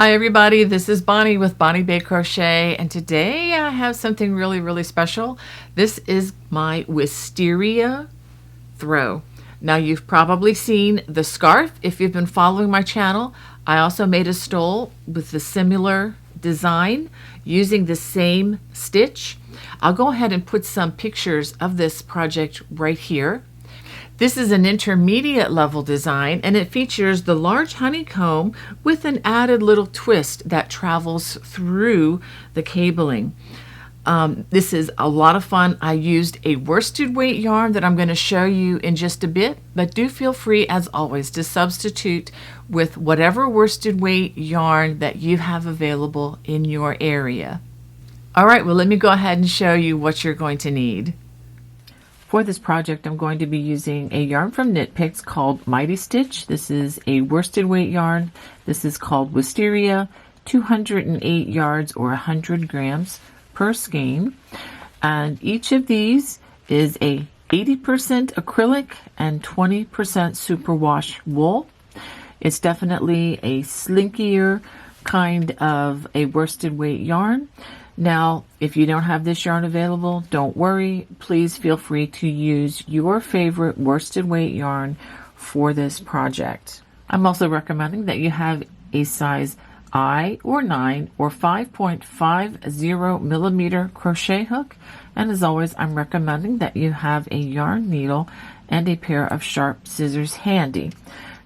Hi everybody, this is Bonnie with Bonnie Bay Crochet, and today I have something really special. This is my Wisteria Throw. Now you've probably seen the scarf if you've been following my channel. I also made a stole with the similar design using the same stitch. I'll go ahead and put some pictures of this project right here. This is an intermediate level design, and it features the large honeycomb with an added little twist that travels through the cabling. This is a lot of fun. I used a worsted weight yarn that I'm going to show you in just a bit, but do feel free, as always, to substitute with whatever worsted weight yarn that you have available in your area. All right, well, let me go ahead and show you what you're going to need. For this project, I'm going to be using a yarn from Knit Picks called Mighty Stitch. This is a worsted weight yarn. This is called Wisteria, 208 yards or 100 grams per skein. And each of these is a 80% acrylic and 20% superwash wool. It's definitely a slinkier kind of a worsted weight yarn. Now, if you don't have this yarn available, don't worry. Please feel free to use your favorite worsted weight yarn for this project. I'm also recommending that you have a size I or 9 or 5.50 millimeter crochet hook. And as always, I'm recommending that you have a yarn needle and a pair of sharp scissors handy.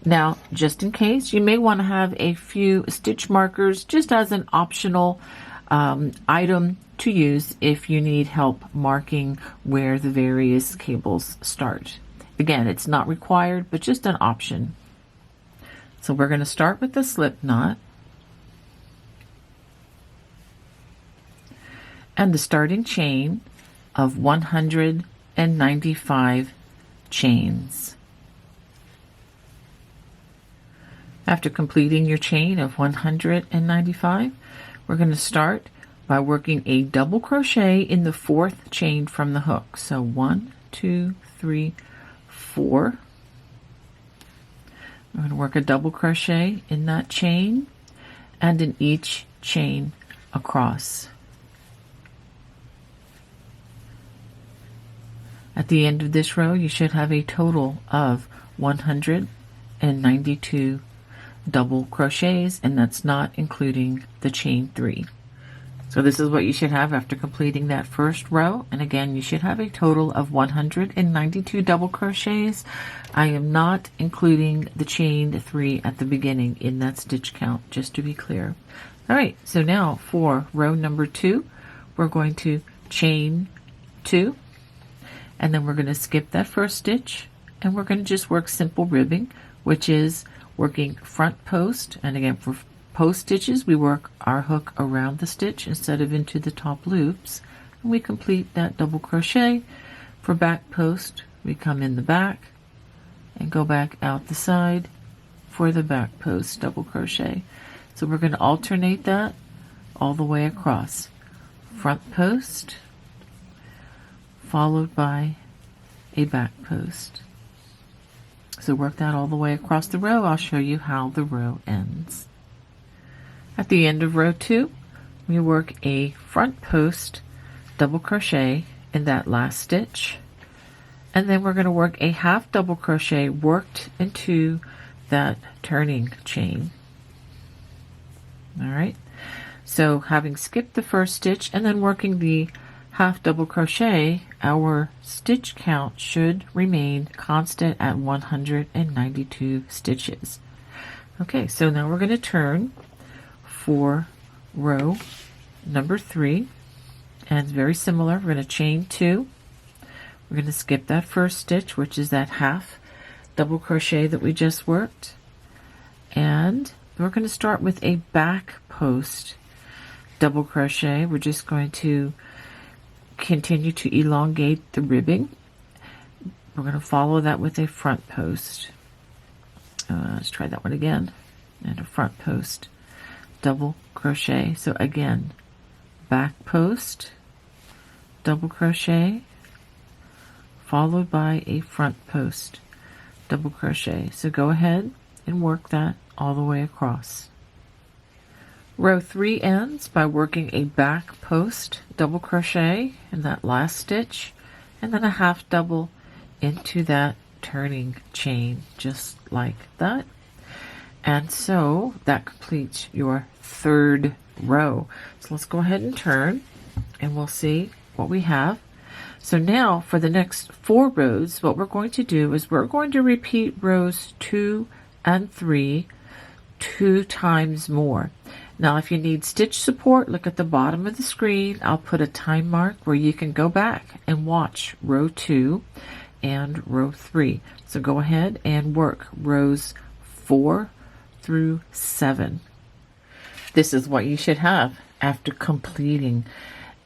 Now, just in case, you may want to have a few stitch markers just as an optional item to use if you need help marking where the various cables start. Again, it's not required, but just an option. So we're going to start with the slip knot and the starting chain of 195 chains. After completing your chain of 195, we're going to start by working a double crochet in the fourth chain from the hook. So 1, 2, 3, 4. We're going to work a double crochet in that chain and in each chain across. At the end of this row, you should have a total of 192 double crochets, and that's not including the chain 3. So this is what you should have after completing that first row, and again you should have a total of 192 double crochets. I am not including the chain 3 at the beginning in that stitch count, just to be clear. Alright, so now for row number 2, we're going to chain 2, and then we're going to skip that first stitch, and we're going to just work simple ribbing, which is working front post. And again, for post stitches, we work our hook around the stitch instead of into the top loops, and we complete that double crochet. For back post, we come in the back and go back out the side for the back post double crochet. So we're going to alternate that all the way across. Front post followed by a back post. So work that all the way across the row. I'll show you how the row ends. At the end of row 2, we work a front post double crochet in that last stitch, and then we're going to work a half double crochet worked into that turning chain. Alright, so having skipped the first stitch and then working the half double crochet, our stitch count should remain constant at 192 stitches. Okay, so now we're going to turn for row number 3, and it's very similar. We're going to chain 2. We're going to skip that first stitch, which is that half double crochet that we just worked, and we're going to start with a back post double crochet. We're just going to continue to elongate the ribbing. We're going to follow that with a front post. Let's try that one again. And a front post double crochet. So again, back post double crochet followed by a front post double crochet. So go ahead and work that all the way across. Row 3 ends by working a back post double crochet in that last stitch and then a half double into that turning chain, just like that. And so that completes your third row. So let's go ahead and turn and we'll see what we have. So now for the next 4 rows, what we're going to do is we're going to repeat rows 2 and 3 2 times more. Now if you need stitch support, look at the bottom of the screen. I'll put a time mark where you can go back and watch row 2 and row 3. So go ahead and work rows 4 through 7. This is what you should have after completing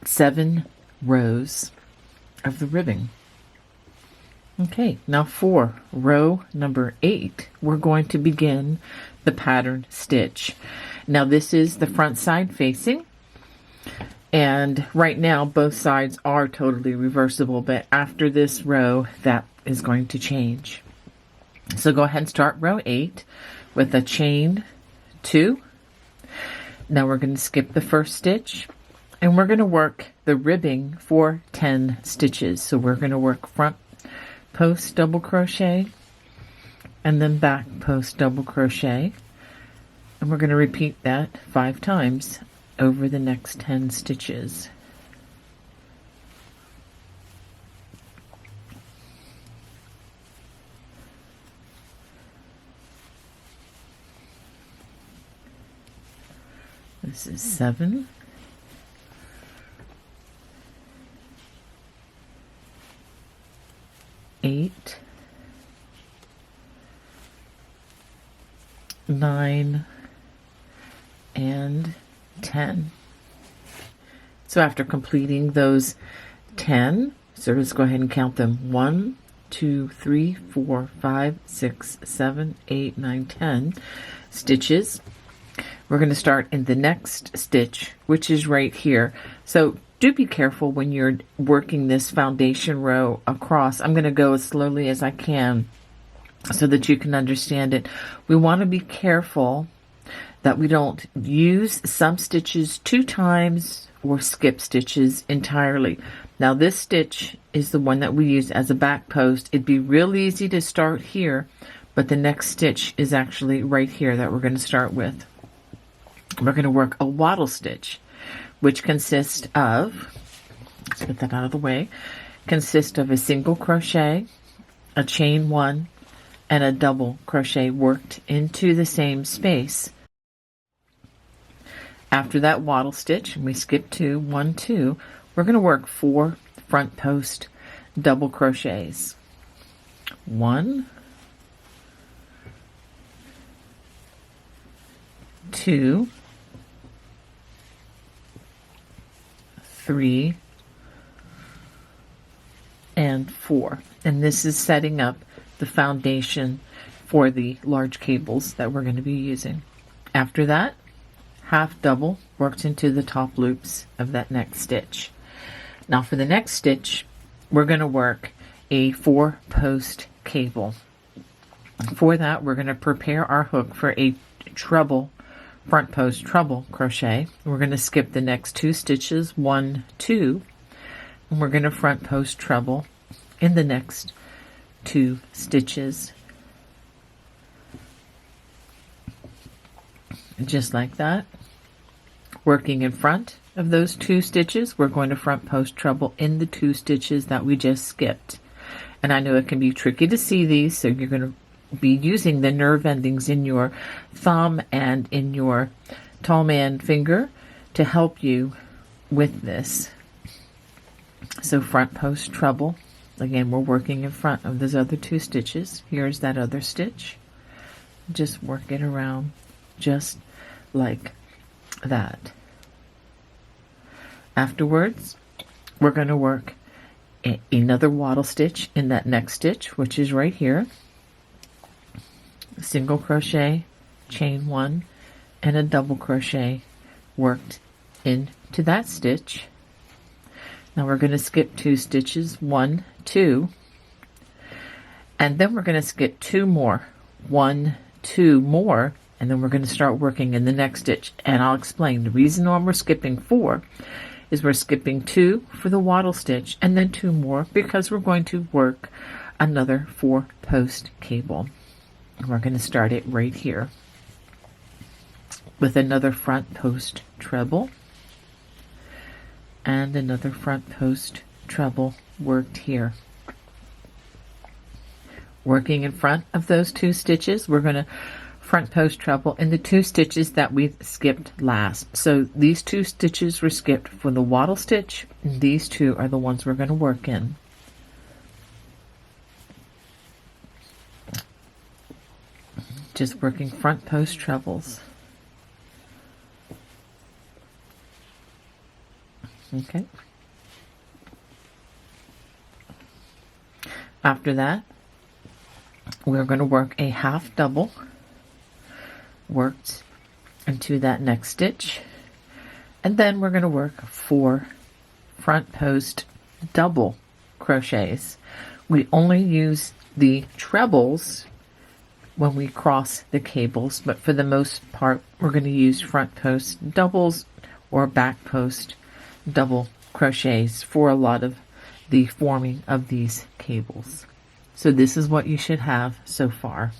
7 rows of the ribbing. Okay, now for row number 8, we're going to begin the pattern stitch. Now this is the front side facing, and right now both sides are totally reversible, but after this row that is going to change. So go ahead and start row 8 with a chain 2. Now we're going to skip the first stitch and we're going to work the ribbing for 10 stitches. So we're going to work front post double crochet and then back post double crochet, and we're going to repeat that 5 times over the next 10 stitches. This is 7, 8, 9, and 10. So after completing those 10, so let's go ahead and count them. 1, 2, 3, 4, 5, 6, 7, 8, 9, 10 stitches. We're going to start in the next stitch, which is right here. So do be careful when you're working this foundation row across. I'm going to go as slowly as I can so that you can understand it. We want to be careful that we don't use some stitches 2 times or skip stitches entirely. Now this stitch is the one that we use as a back post. It'd be real easy to start here, but the next stitch is actually right here that we're going to start with. We're going to work a wattle stitch, which consists of, let's get that out of the way, consists of a single crochet, a chain 1, and a double crochet worked into the same space. After that wattle stitch, and we skip 2, 1, 2, we're going to work 4 front post double crochets. 1, 2, 3, and 4. And this is setting up the foundation for the large cables that we're going to be using. After that, half double worked into the top loops of that next stitch. Now for the next stitch, we're going to work a 4 post cable. For that, we're going to prepare our hook for a treble front post treble crochet. We're going to skip the next 2 stitches, 1, 2, and we're going to front post treble in the next 2 stitches, just like that. Working in front of those 2 stitches, we're going to front post treble in the 2 stitches that we just skipped. And I know it can be tricky to see these, so you're going to be using the nerve endings in your thumb and in your tall man finger to help you with this. So front post treble, again, we're working in front of those other 2 stitches. Here's that other stitch. Just work it around just like that. Afterwards, we're going to work another wattle stitch in that next stitch, which is right here. Single crochet, chain 1, and a double crochet worked into that stitch. Now we're going to skip 2 stitches, 1, 2, and then we're going to skip 2 more, 1, 2 more and then we're going to start working in the next stitch. And I'll explain the reason why we're skipping 4 is we're skipping 2 for the wattle stitch and then 2 more because we're going to work another 4-post cable. We're going to start it right here with another front post treble and another front post treble worked here. Working in front of those 2 stitches, we're going to front post treble in the 2 stitches that we skipped last. So these 2 stitches were skipped for the wattle stitch, and these 2 are the ones we're going to work in. Just working front post trebles. Okay. After that, we're going to work a half double worked into that next stitch, and then we're going to work 4 front post double crochets. We only use the trebles when we cross the cables, but for the most part we're going to use front post doubles or back post double crochets for a lot of the forming of these cables. So this is what you should have so far.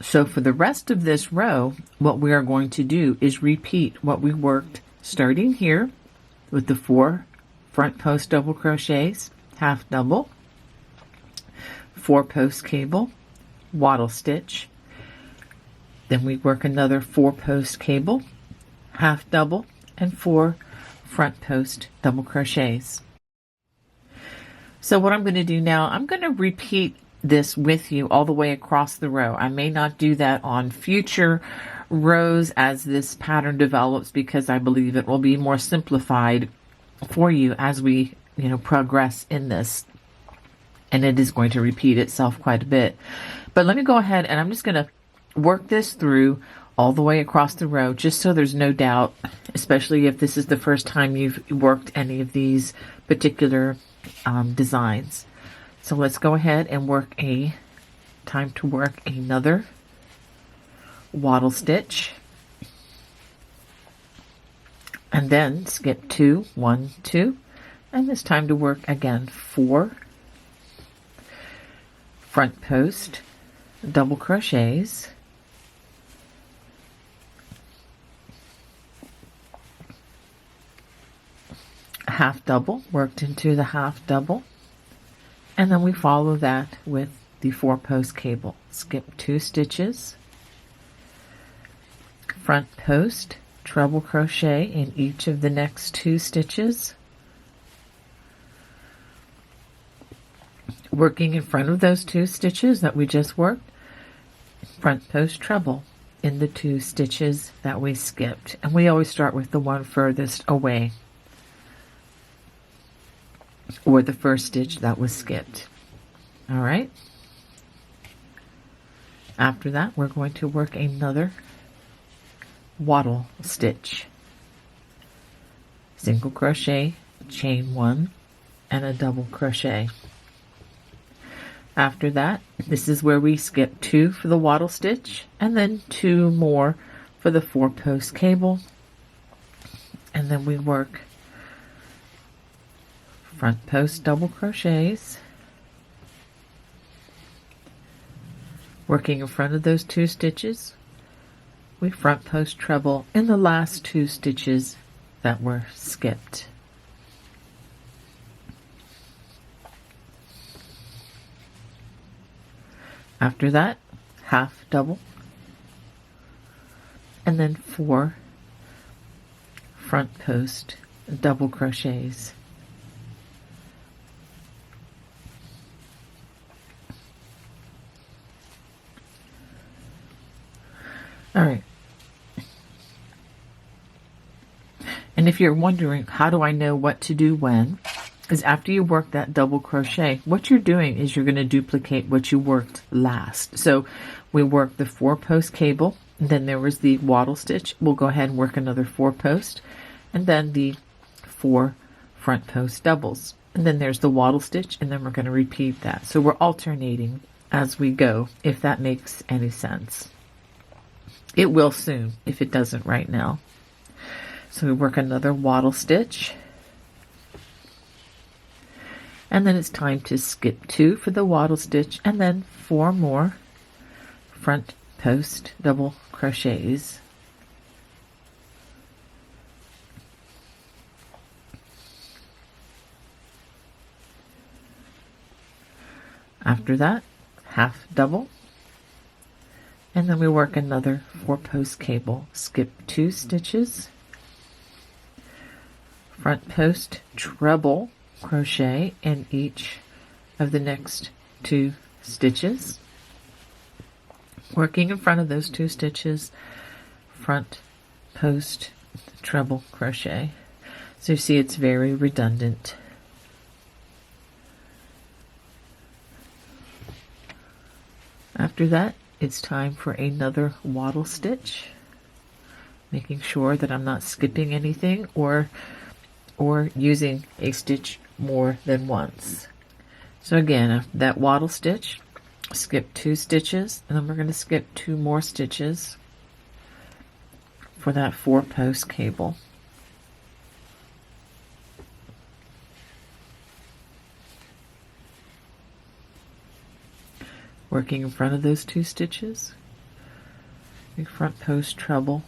So for the rest of this row, what we are going to do is repeat what we worked starting here with the 4 front post double crochets, half double, 4 post cable, wattle stitch. Then we work another 4 post cable, half double, and 4 front post double crochets. So what I'm going to do now, I'm going to repeat this with you all the way across the row. I may not do that on future rows as this pattern develops because I believe it will be more simplified for you as we progress in this, and it is going to repeat itself quite a bit. But let me go ahead and I'm just going to work this through all the way across the row just so there's no doubt, especially if this is the first time you've worked any of these particular designs. So let's go ahead and work time to work another wattle stitch, and then skip 2, 1, 2, and it's time to work again 4 front post double crochets, half double worked into the half double, and then we follow that with the 4 post cable. Skip 2 stitches, front post treble crochet in each of the next 2 stitches, working in front of those 2 stitches that we just worked, front post treble in the 2 stitches that we skipped, and we always start with the one furthest away, or the first stitch that was skipped. All right. After that, we're going to work another wattle stitch, single crochet, chain 1, and a double crochet. After that, this is where we skip 2 for the wattle stitch and then 2 more for the 4 post cable, and then we work front post double crochets, working in front of those 2 stitches. We front post treble in the last 2 stitches that were skipped. After that, half double, and then 4 front post double crochets. All right. And if you're wondering, how do I know what to do when? Is after you work that double crochet, what you're doing is you're going to duplicate what you worked last. So we worked the 4 post cable, and then there was the wattle stitch. We'll go ahead and work another 4 post, and then the 4 front post doubles. And then there's the wattle stitch, and then we're going to repeat that. So we're alternating as we go, if that makes any sense. It will soon if it doesn't right now. So we work another wattle stitch, and then it's time to skip 2 for the wattle stitch, and then 4 more front post double crochets. After that, half double, and then we work another 4 post cable, skip 2 stitches, front post treble crochet in each of the next 2 stitches, working in front of those 2 stitches, front post treble crochet. So you see it's very redundant. After that, it's time for another wattle stitch, making sure that I'm not skipping anything or using a stitch more than once. So again, after that wattle stitch, skip 2 stitches, and then we're going to skip 2 more stitches for that 4 post cable. Working in front of those 2 stitches, we front post treble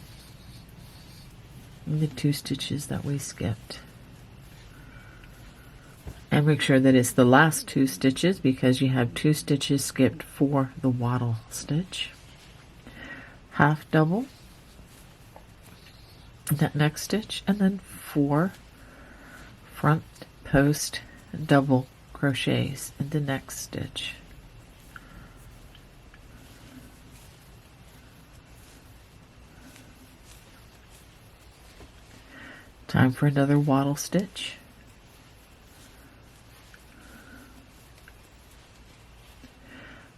in the 2 stitches that we skipped. And make sure that it's the last 2 stitches, because you have 2 stitches skipped for the wattle stitch. Half double in that next stitch, and then 4 front post double crochets in the next stitch. Time for another wattle stitch.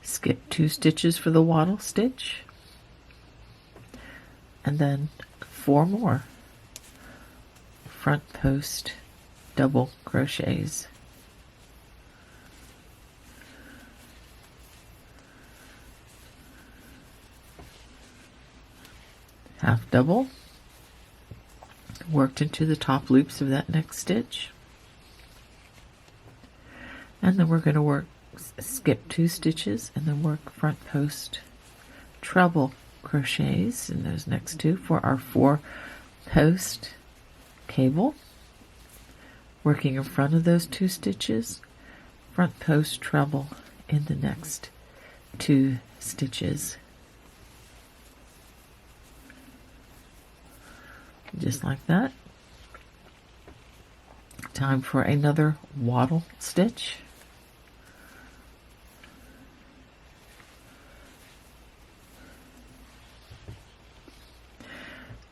Skip 2 stitches for the wattle stitch, and then 4 more front post double crochets. Half double, worked into the top loops of that next stitch, and then we're going to skip 2 stitches and then work front post treble crochets in those next 2 for our 4 post cable, working in front of those 2 stitches, front post treble in the next 2 stitches, just like that. Time for another wattle stitch.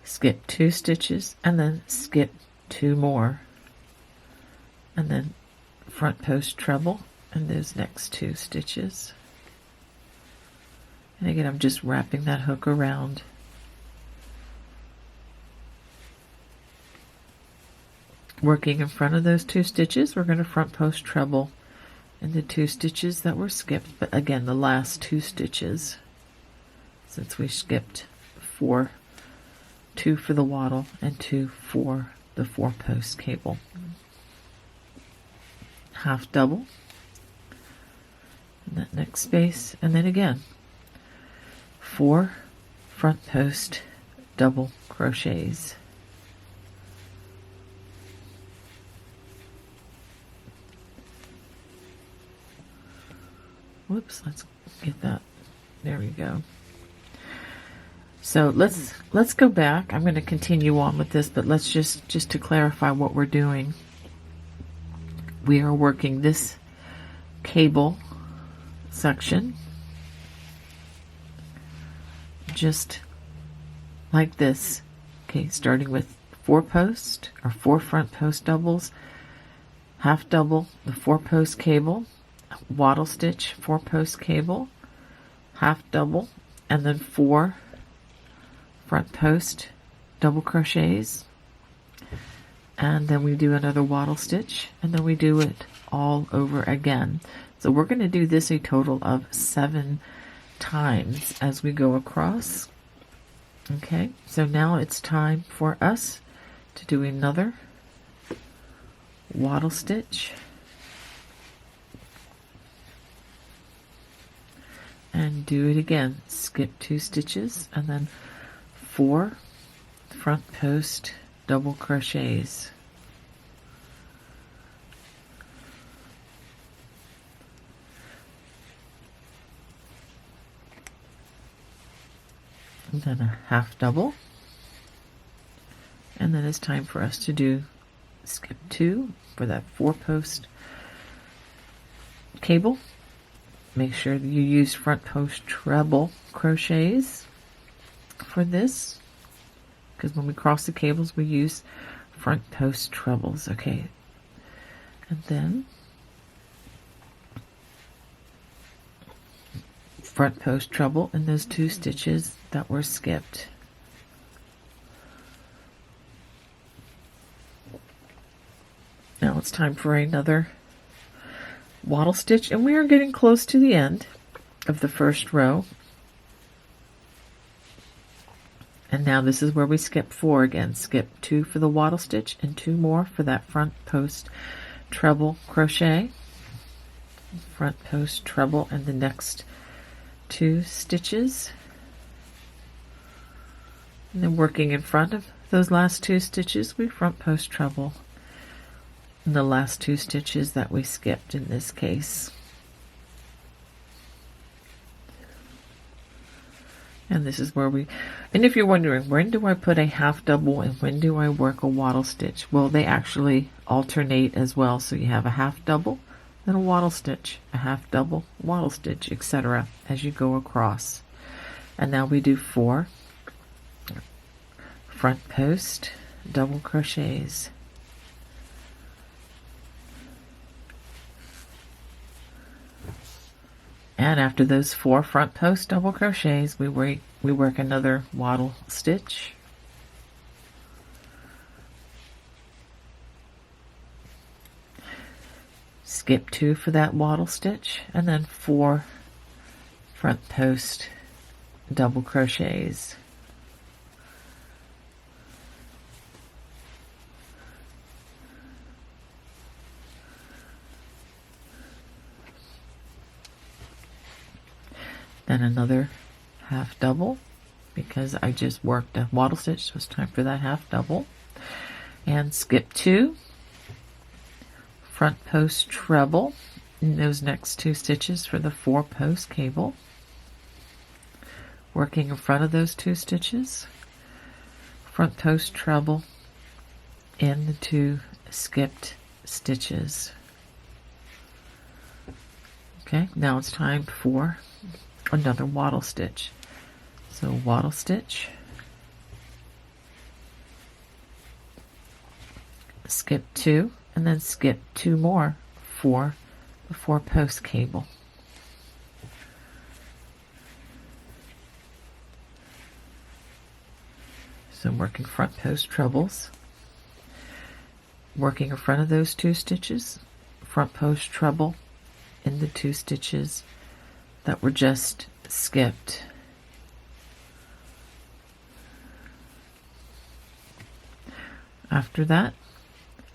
Skip 2 stitches and then skip 2 more, and then front post treble in those next 2 stitches. And again, I'm just wrapping that hook around. Working in front of those 2 stitches, we're going to front post treble in the 2 stitches that were skipped, but again, the last 2 stitches, since we skipped 2 for the wattle and 2 for the 4 post cable. Half double in that next space, and then again 4 front post double crochets. Whoops, let's get that. There we go. So let's go back. I'm going to continue on with this, but let's just to clarify what we're doing. We are working this cable section just like this. Okay, starting with 4 post or 4 front post doubles, half double the 4 post cable, wattle stitch 4 post cable, half double, and then 4 front post double crochets, and then we do another wattle stitch, and then we do it all over again. So we're going to do this a total of 7 times as we go across. Okay, so now it's time for us to do another wattle stitch. And do it again. Skip 2 stitches and then 4 front post double crochets. And then a half double. And then it's time for us to do skip 2 for that 4 post cable. Make sure that you use front post treble crochets for this, because when we cross the cables we use front post trebles. Okay, and then front post treble in those 2 stitches that were skipped. Now it's time for another wattle stitch, and we are getting close to the end of the first row. And now this is where we skip 4 again. Skip 2 for the wattle stitch and 2 more for that front post treble crochet. Front post treble and the next 2 stitches. And then working in front of those last 2 stitches, we front post treble the last 2 stitches that we skipped in this case. And this is where and if you're wondering, when do I put a half double and when do I work a wattle stitch? Well, they actually alternate as well. So you have a half double, then a wattle stitch, a half double, wattle stitch, etc. as you go across. And now we do 4 front post double crochets. And after those 4 front post double crochets, we work another wattle stitch. Skip 2 for that wattle stitch, and then 4 front post double crochets. Then another half double, because I just worked a wattle stitch, so it's time for that half double. And skip 2 front post treble in those next 2 stitches for the 4 post cable. Working in front of those 2 stitches, front post treble in the 2 skipped stitches. Okay, now it's time for another wattle stitch. So wattle stitch, skip 2, and then skip 2 more for the 4 post cable. So working front post trebles, working in front of those 2 stitches, front post treble in the 2 stitches that were just skipped. After that,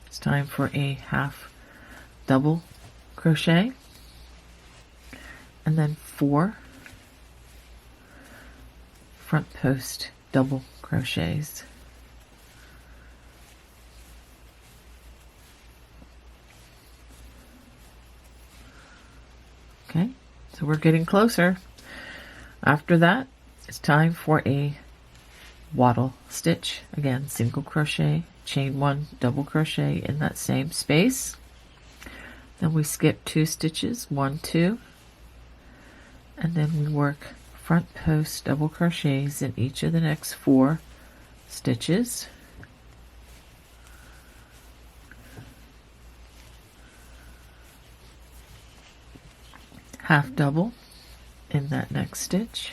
it's time for a half double crochet and then 4 front post double crochets. Okay, so we're getting closer. After that, it's time for a wattle stitch. Again, single crochet, chain 1, double crochet in that same space. Then we skip 2 stitches, 1, 2, and then we work front post double crochets in each of the next 4 stitches. Half double in that next stitch,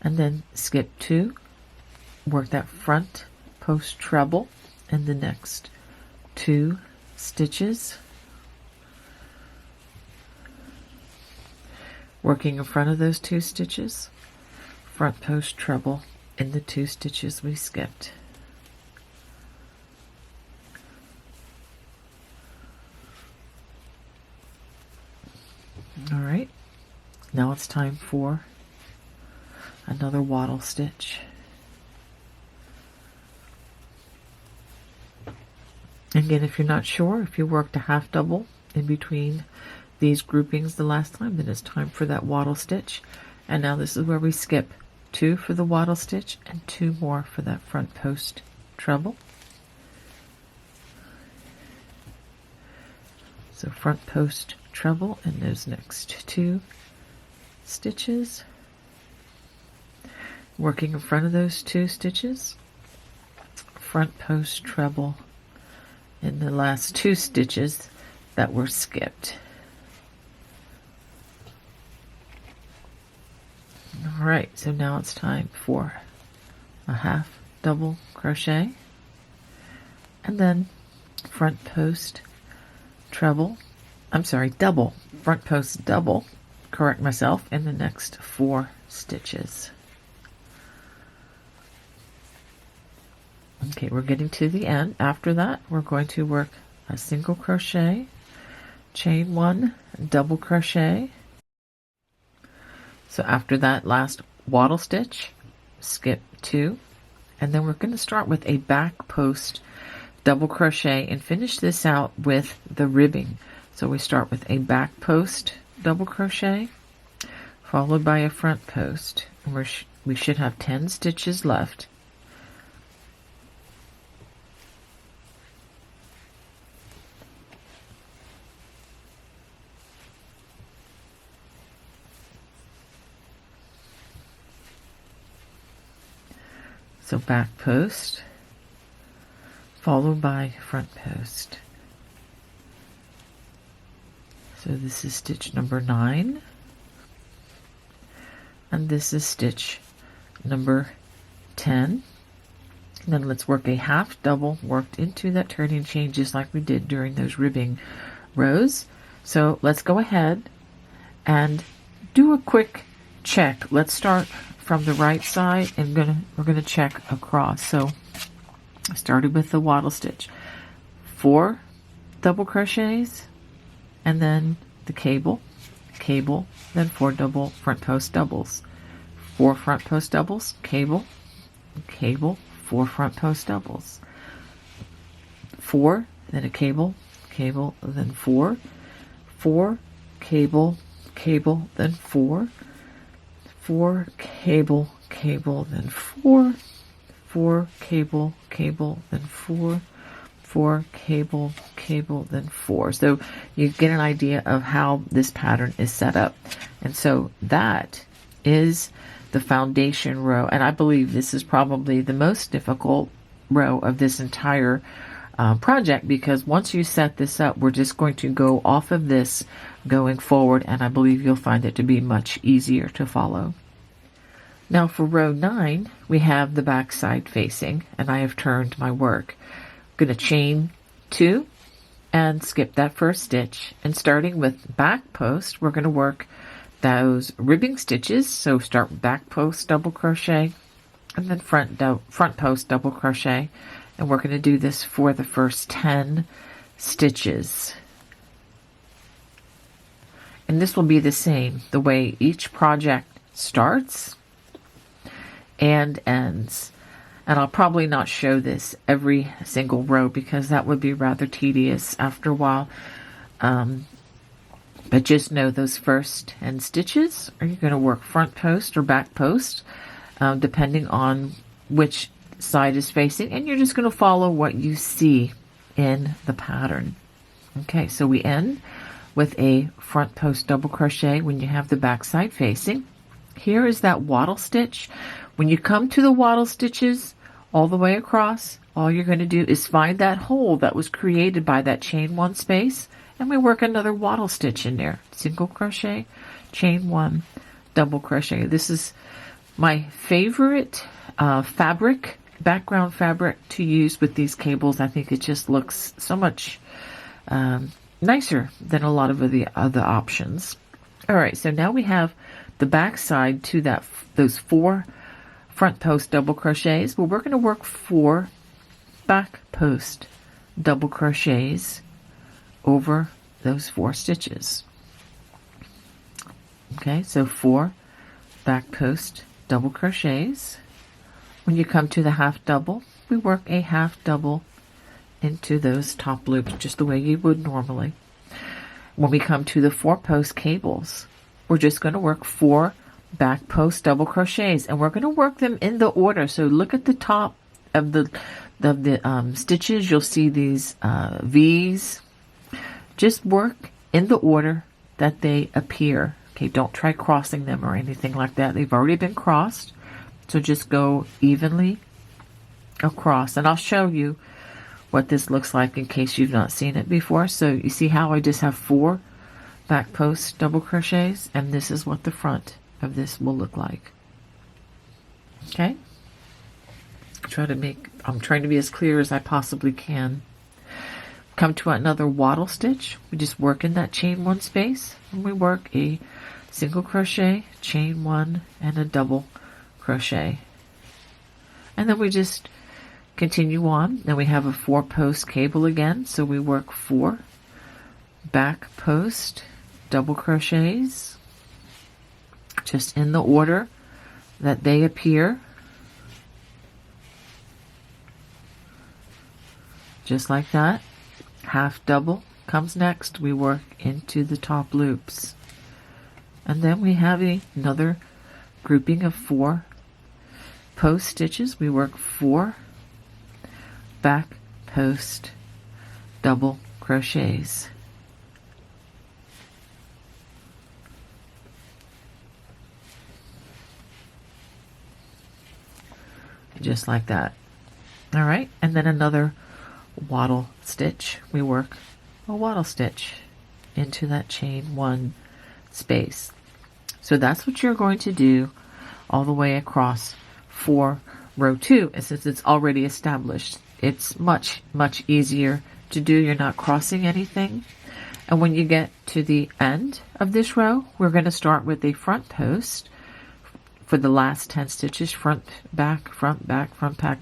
and then skip 2, work that front post treble in the next 2 stitches, Working in front of those 2 stitches, front post treble in the 2 stitches we skipped. All right, now it's time for another wattle stitch. Again, if you're not sure, if you worked a half double in between these groupings the last time, then it's time for that wattle stitch. And now this is where we skip 2 for the wattle stitch and 2 more for that front post treble. So front post treble in those next 2 stitches. Working in front of those 2 stitches, front post treble in the last 2 stitches that were skipped. All right, so now it's time for a half double crochet and then front post treble, double, front post double, correct myself, in the next 4 stitches. Okay, we're getting to the end. After that, we're going to work a single crochet, chain 1, double crochet. So after that last wattle stitch, skip 2, and then we're going to start with a back post double crochet and finish this out with the ribbing. So we start with a back post double crochet followed by a front post, and we should have 10 stitches left. So back post followed by front post. So this is stitch number 9, and this is stitch number 10. And then let's work a half double worked into that turning chain just like we did during those ribbing rows. So let's go ahead and do a quick check. Let's start from the right side and we're gonna check across. So I started with the wattle stitch, 4 double crochets, and then the cable, then 4 double front post doubles, 4 front post doubles, cable, 4 front post doubles, 4, then a cable, then 4, cable, then 4, 4 cable, then 4, 4 cable, then 4, 4 cable, then 4. So you get an idea of how this pattern is set up. And so that is the foundation row. And I believe this is probably the most difficult row of this entire project, because once you set this up, we're just going to go off of this going forward, and I believe you'll find it to be much easier to follow. Now for row 9, we have the back side facing, and I have turned my work. I'm going to chain 2 and skip that first stitch, and starting with back post, we're going to work those ribbing stitches. So start back post double crochet and then front post double crochet, and we're going to do this for the first 10 stitches. And this will be the same the way each project starts and ends. And I'll probably not show this every single row because that would be rather tedious after a while. But just know those first 10 stitches are you going to work front post or back post, depending on which side is facing, and you're just going to follow what you see in the pattern. Okay, so we end with a front post double crochet when you have the back side facing. Here is that wattle stitch. When you come to the wattle stitches all the way across, all you're going to do is find that hole that was created by that chain 1 space, and we work another wattle stitch in there. Single crochet, chain 1, double crochet. This is my favorite background fabric to use with these cables. I think it just looks so much nicer than a lot of the other options. All right, so now we have the back side to those 4 front post double crochets. Well, we're going to work 4 back post double crochets over those 4 stitches. Okay, so 4 back post double crochets. When you come to the half double, we work a half double into those top loops just the way you would normally. When we come to the 4 post cables, we're just going to work 4 back post double crochets, and we're going to work them in the order. So look at the top of the stitches. You'll see these V's. Just work in the order that they appear. Okay, don't try crossing them or anything like that. They've already been crossed, so just go evenly across, and I'll show you what this looks like in case you've not seen it before. So you see how I just have 4 back post double crochets, and this is what the front of this will look like. Okay, I'm trying to be as clear as I possibly can. Come to another wattle stitch. We just work in that chain 1 space, and we work a single crochet, chain 1, and a double crochet, and then we just continue on. Then we have a 4 post cable again, so we work 4 back post double crochets just in the order that they appear, just like that. Half double comes next. We work into the top loops, and then we have another grouping of 4 post stitches. We work 4 back post double crochets, just like that. All right, and then another wattle stitch. We work a wattle stitch into that chain 1 space. So that's what you're going to do all the way across for row 2. And since it's already established, it's much easier to do. You're not crossing anything. And when you get to the end of this row, we're going to start with a front post for the last 10 stitches, front, back,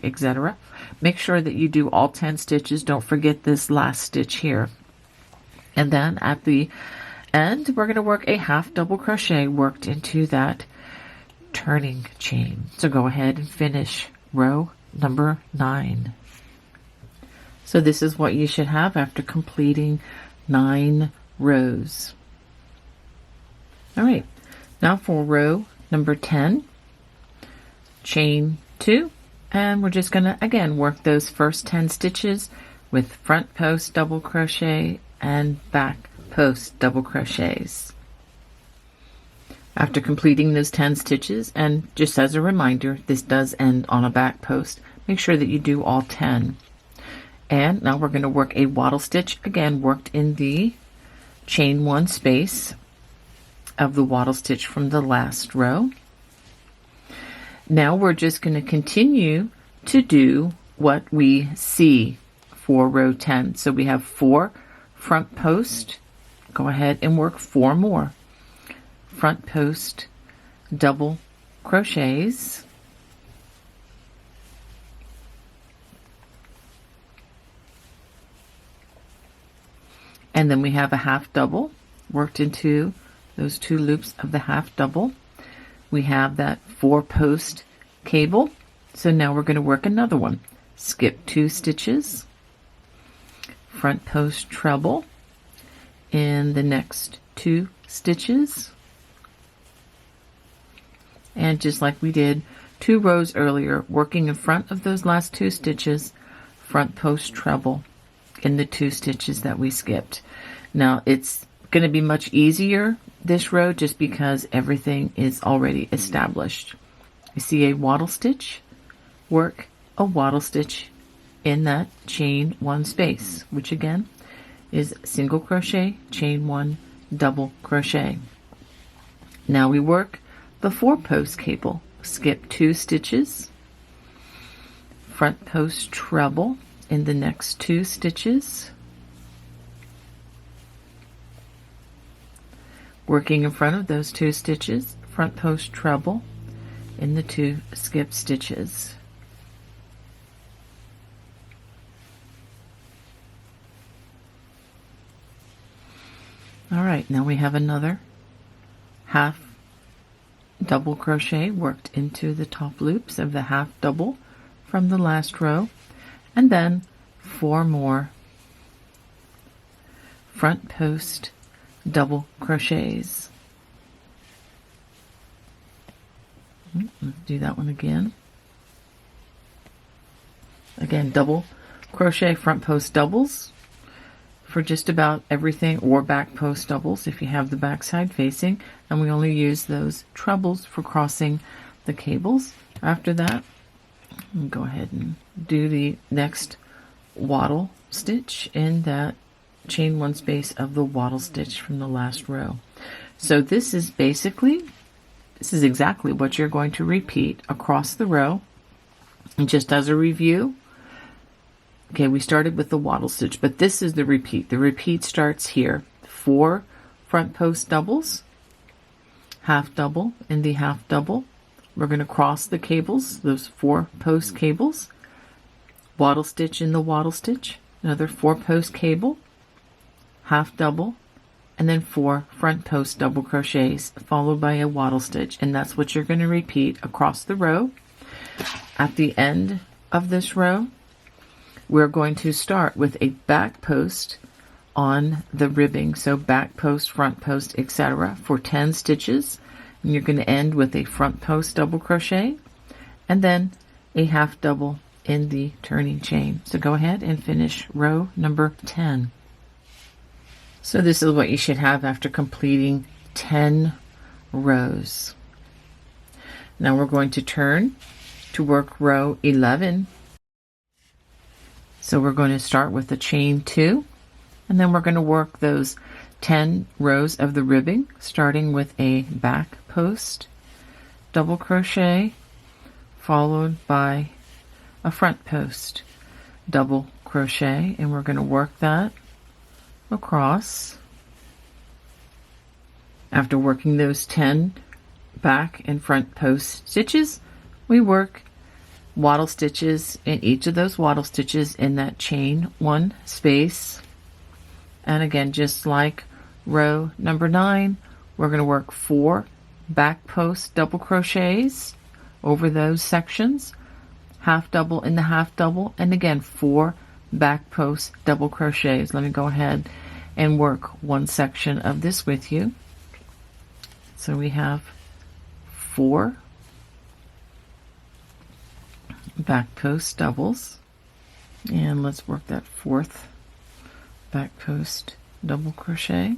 etc. Make sure that you do all 10 stitches. Don't forget this last stitch here. And then at the end, we're going to work a half double crochet worked into that turning chain. So go ahead and finish row number 9. So this is what you should have after completing 9 rows. All right, now for row number 10, chain 2, and we're just going to again work those first 10 stitches with front post double crochet and back post double crochets. After completing those 10 stitches, and just as a reminder, this does end on a back post, make sure that you do all 10. And now we're going to work a wattle stitch, again worked in the chain 1 space of the wattle stitch from the last row. Now we're just going to continue to do what we see for row 10. So we have 4 front post. Go ahead and work 4 more front post double crochets, and then we have a half double worked into those 2 loops of the half double. We have that 4 post cable, so now we're going to work another one. Skip 2 stitches, front post treble in the next 2 stitches, and just like we did 2 rows earlier, working in front of those last 2 stitches, front post treble in the 2 stitches that we skipped. Now it's going to be much easier this row just because everything is already established. You see a wattle stitch, work a wattle stitch in that chain 1 space, which again is single crochet, chain 1, double crochet. Now we work the 4 post cable. Skip 2 stitches, front post treble in the next 2 stitches. working in front of those 2 stitches, front post treble in the 2 skip stitches. All right, now we have another half double crochet worked into the top loops of the half double from the last row, and then 4 more front post double crochets. Let's do that one again. Again, double crochet front post doubles for just about everything, or back post doubles if you have the back side facing, and we only use those trebles for crossing the cables. After that, I'll go ahead and do the next wattle stitch in that chain 1 space of the wattle stitch from the last row. So this is exactly what you're going to repeat across the row. And just as a review, okay, we started with the wattle stitch, but this is the repeat. The repeat starts here. 4 front post doubles, half double in the half double. We're going to cross the cables, those 4 post cables, wattle stitch in the wattle stitch, another 4 post cable, half double, and then 4 front post double crochets followed by a wattle stitch. And that's what you're going to repeat across the row. At the end of this row, we're going to start with a back post on the ribbing, so back post, front post, etc., for 10 stitches, and you're going to end with a front post double crochet and then a half double in the turning chain. So go ahead and finish row number 10. So this is what you should have after completing 10 rows. Now we're going to turn to work row 11. So we're going to start with a chain 2, and then we're going to work those 10 rows of the ribbing, starting with a back post double crochet followed by a front post double crochet, and we're going to work that across. After working those 10 back and front post stitches, we work wattle stitches in each of those wattle stitches in that chain 1 space. And again, just like row number 9, we're going to work 4 back post double crochets over those sections, half double in the half double, and again 4 back post double crochets. Let me go ahead and work one section of this with you. So we have 4 back post doubles, and let's work that 4th back post double crochet,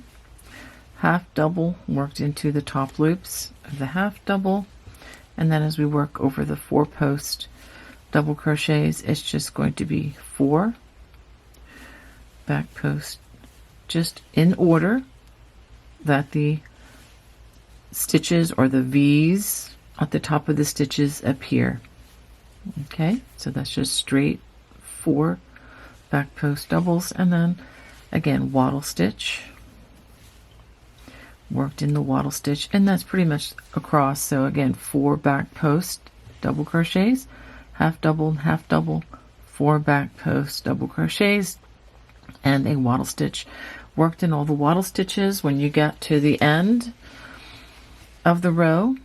half double worked into the top loops of the half double, and then as we work over the 4 post double crochets, it's just going to be 4 back post, just in order that the stitches or the V's at the top of the stitches appear. Okay, so that's just straight 4 back post doubles, and then again wattle stitch worked in the wattle stitch, and that's pretty much across. So again 4 back post double crochets, half double and half double, 4 back post double crochets, and a wattle stitch worked in all the wattle stitches. When you get to the end of the row,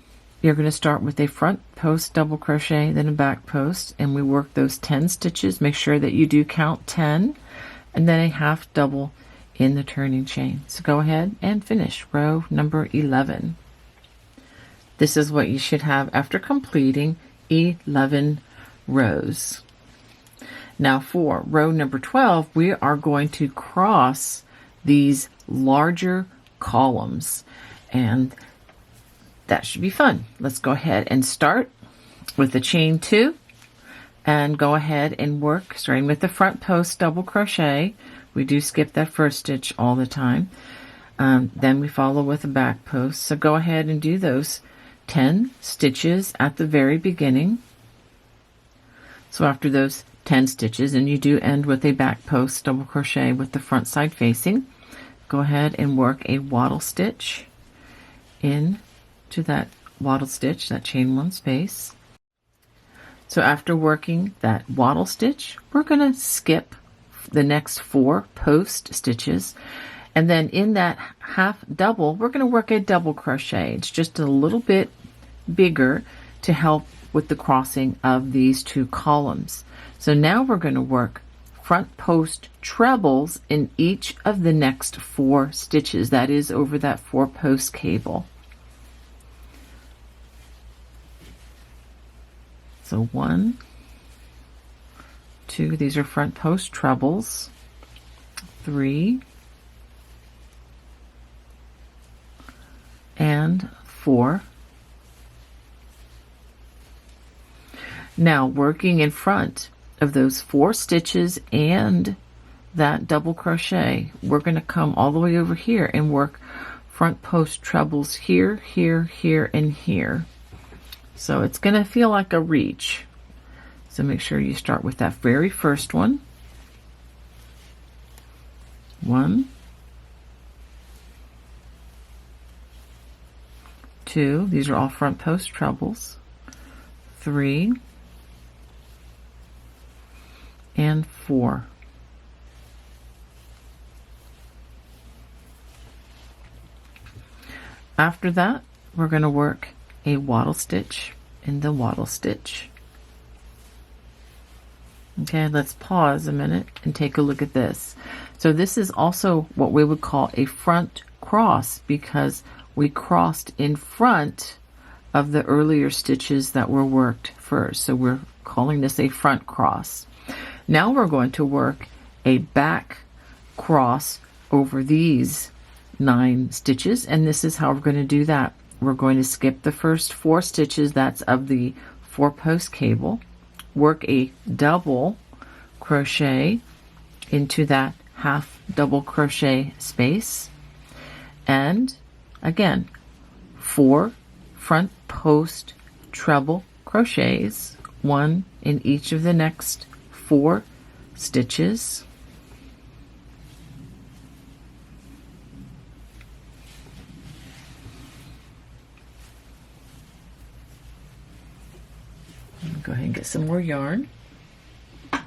you're going to start with a front post double crochet, then a back post, and we work those 10 stitches. Make sure that you do count 10, and then a half double in the turning chain. So go ahead and finish row number 11. This is what you should have after completing 11 rows. Now for row number 12, we are going to cross these larger columns, and that should be fun. Let's go ahead and start with the chain 2 and go ahead and work starting with the front post double crochet. We do skip that first stitch all the time. Then we follow with a back post. So go ahead and do those 10 stitches at the very beginning. So after those 10 stitches, and you do end with a back post double crochet with the front side facing, go ahead and work a wattle stitch in to that wattle stitch, that chain 1 space. So after working that wattle stitch, we're going to skip the next 4 post stitches, and then in that half double we're going to work a double crochet. It's just a little bit bigger to help with the crossing of these 2 columns. So now we're going to work front post trebles in each of the next 4 stitches, that is over that 4 post cable. So 1, 2, these are front post trebles, 3, and 4. Now working in front of those 4 stitches and that double crochet, we're going to come all the way over here and work front post trebles here, here, here, and here. So it's going to feel like a reach. So make sure you start with that very first one. 1, 2, these are all front post trebles, 3, and 4. After that, we're going to work a wattle stitch in the wattle stitch. Okay, let's pause a minute and take a look at this. So this is also what we would call a front cross, because we crossed in front of the earlier stitches that were worked first. So we're calling this a front cross. Now we're going to work a back cross over these 9 stitches, and this is how we're going to do that. We're going to skip the first 4 stitches, that's of the 4 post cable, work a double crochet into that half double crochet space, and again 4 front post treble crochets, 1 in each of the next 4 stitches. Go ahead and get some more yarn. All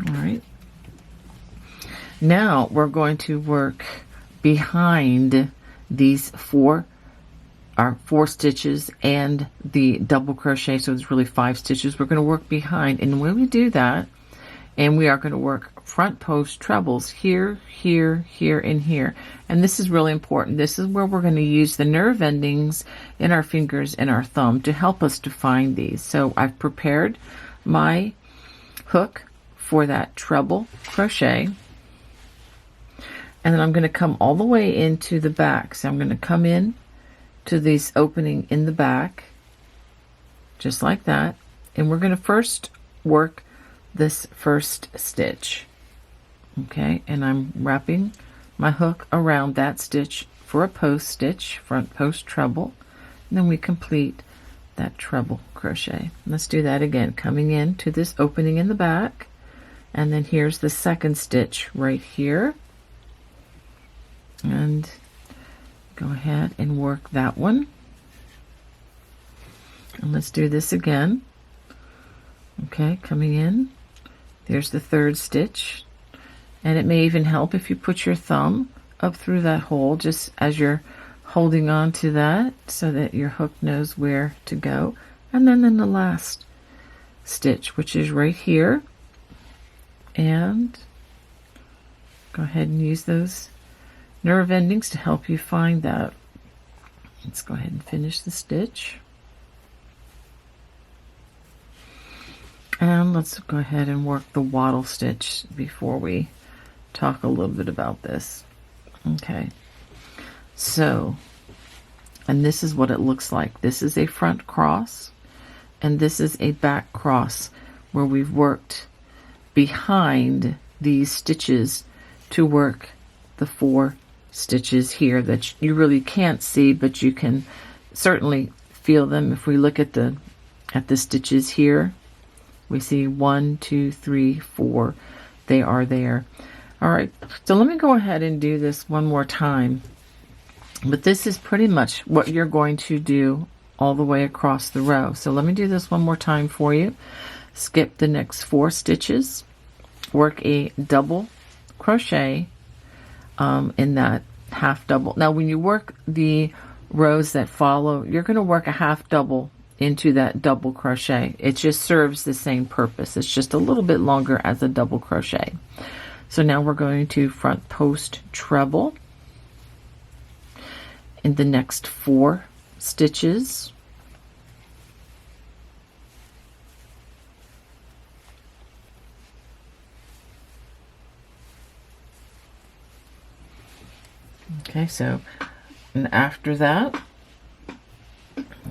right. Now we're going to work behind these 4 stitches and the double crochet, so it's really 5 stitches. We're going to work behind, and when we do that, and we are going to work front post trebles here, here, here, and here. And this is really important. This is where we're going to use the nerve endings in our fingers and our thumb to help us to find these. So I've prepared my hook for that treble crochet, and then I'm going to come all the way into the back. So I'm going to come in to this opening in the back, just like that, and we're going to first work this first stitch. Okay, and I'm wrapping my hook around that stitch for a post stitch, front post treble, and then we complete that treble crochet. Let's do that again, coming in to this opening in the back, and then here's the second stitch right here, and go ahead and work that one, and let's do this again. Okay, coming in, there's the third stitch, and it may even help if you put your thumb up through that hole just as you're holding on to that so that your hook knows where to go. And then in the last stitch, which is right here, and go ahead and use those nerve endings to help you find that. Let's go ahead and finish the stitch. And let's go ahead and work the wattle stitch before we talk a little bit about this. Okay, so, and this is what it looks like. This is a front cross, and this is a back cross where we've worked behind these stitches to work the 4 stitches here that you really can't see, but you can certainly feel them. If we look at the stitches here, we see 1, 2, 3, 4. They are there. All right, so let me go ahead and do this one more time. But this is pretty much what you're going to do all the way across the row. So let me do this one more time for you. Skip the next 4 stitches, work a double crochet in that half double. Now when you work the rows that follow, you're going to work a half double into that double crochet. It just serves the same purpose. It's just a little bit longer as a double crochet. So now we're going to front post treble in the next 4 stitches. Okay, so, and after that,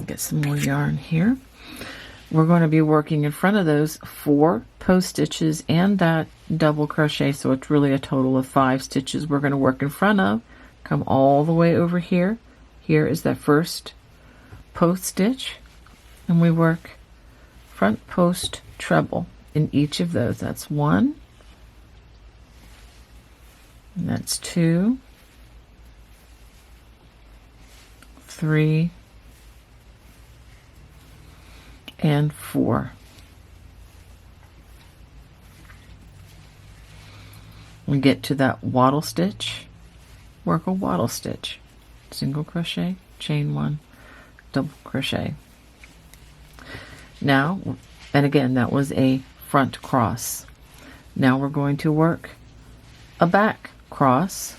get some more yarn here. We're going to be working in front of those 4 post stitches and that double crochet, so it's really a total of 5 stitches we're going to work in front of. Come all the way over here. Here is that first post stitch, and we work front post treble in each of those. That's 1, and that's 2, 3, and 4. We get to that wattle stitch, work a wattle stitch, single crochet, chain 1, double crochet. Now, and again, that was a front cross. Now we're going to work a back cross,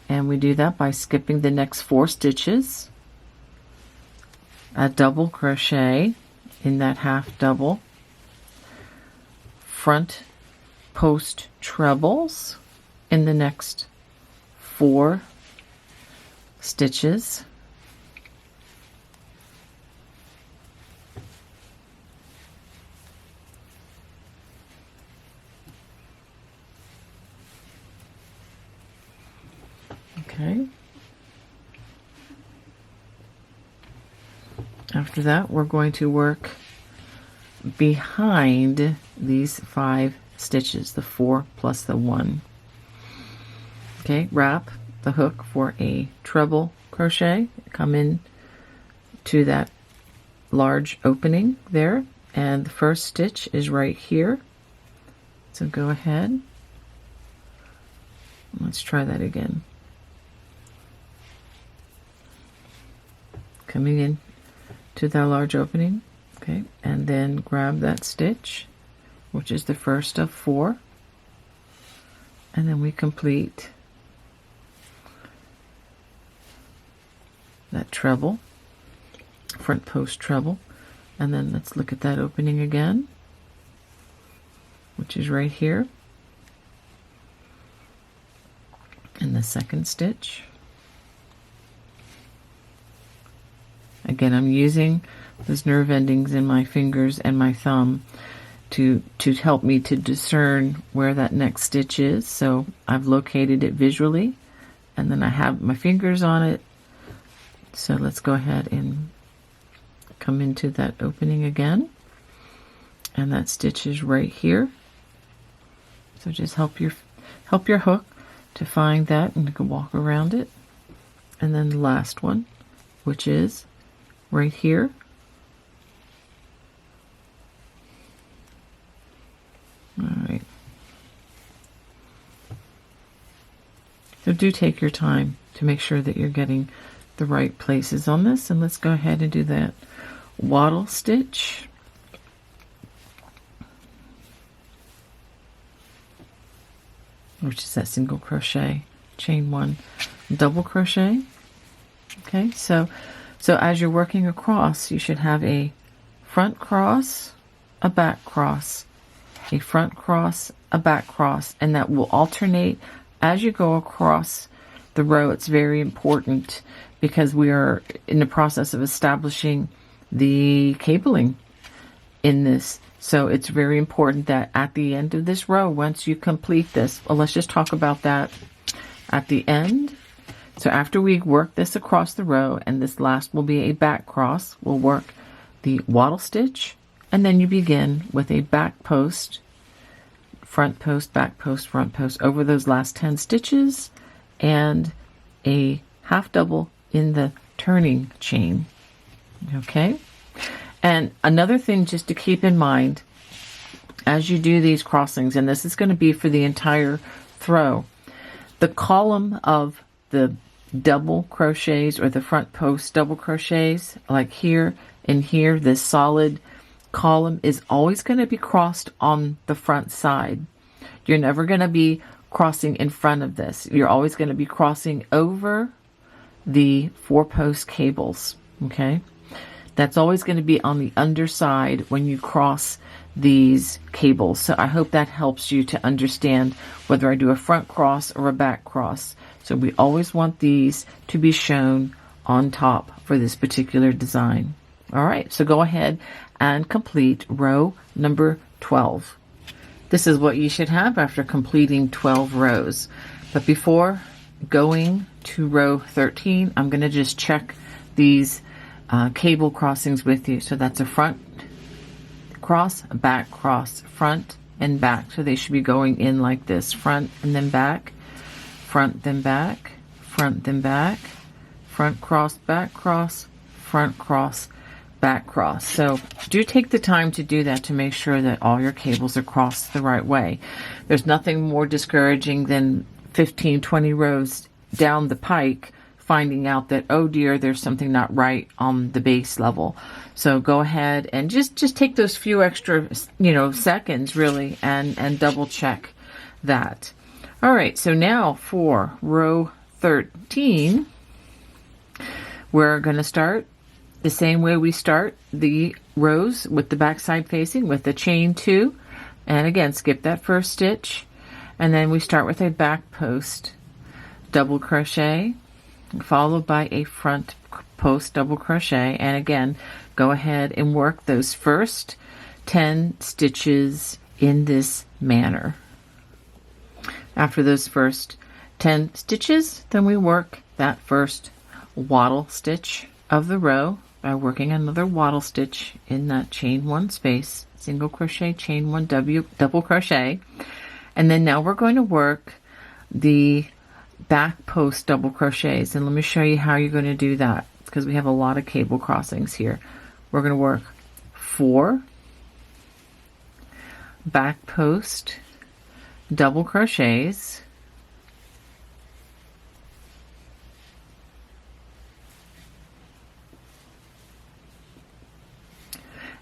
and we do that by skipping the next 4 stitches, a double crochet in that half double, front post trebles in the next 4 stitches, okay. After that, we're going to work behind these 5 stitches, the 4 plus the 1. Okay, wrap the hook for a treble crochet, come in to that large opening there, and the first stitch is right here. So go ahead. Let's try that again. Coming in to that large opening, okay, and then grab that stitch, which is the first of 4, and then we complete that treble, front post treble, and then let's look at that opening again, which is right here, and the second stitch. Again, I'm using those nerve endings in my fingers and my thumb to help me to discern where that next stitch is. So I've located it visually, and then I have my fingers on it. So let's go ahead and come into that opening again, and that stitch is right here. So just help your hook to find that, and you can walk around it. And then the last one, which is right here. All right. So do take your time to make sure that you're getting the right places on this. And let's go ahead and do that wattle stitch. Which is that single crochet, chain 1, double crochet. Okay, so as you're working across, you should have a front cross, a back cross, a front cross, a back cross, and that will alternate as you go across the row. It's very important because we are in the process of establishing the cabling in this. So it's very important that at the end of this row, once you complete this, well, let's just talk about that at the end. So after we work this across the row, and this last will be a back cross, we'll work the wattle stitch, and then you begin with a back post front post, back post, front post over those last 10 stitches, and a half double in the turning chain. Okay, and another thing just to keep in mind as you do these crossings, and this is going to be for the entire throw, the column of the double crochets or the front post double crochets, like here and here, this solid column is always going to be crossed on the front side. You're never going to be crossing in front of this. You're always going to be crossing over the 4-post cables. Okay, that's always going to be on the underside when you cross these cables. So I hope that helps you to understand whether I do a front cross or a back cross. So we always want these to be shown on top for this particular design. All right, so go ahead and complete row number 12. This is what you should have after completing 12 rows. But before going to row 13, I'm going to just check these cable crossings with you. So that's a front cross, a back cross, front and back. So they should be going in like this: front and then back, front then back, front then back, front cross, back cross, front cross, back cross. So do take the time to do that to make sure that all your cables are crossed the right way. There's nothing more discouraging than 15, 20 rows down the pike finding out that, oh dear, there's something not right on the base level. So go ahead and just take those few extra, seconds really, and double check that. All right, so now for row 13, we're going to start the same way we start the rows, with the back side facing, with the chain 2, and again skip that first stitch, and then we start with a back post double crochet followed by a front post double crochet, and again go ahead and work those first 10 stitches in this manner. After those first 10 stitches, then we work that first waddle stitch of the row by working another waddle stitch in that chain 1 space, single crochet, chain 1, double crochet, and then now we're going to work the back post double crochets. And let me show you how you're going to do that, because we have a lot of cable crossings here. We're going to work 4 back post double crochets,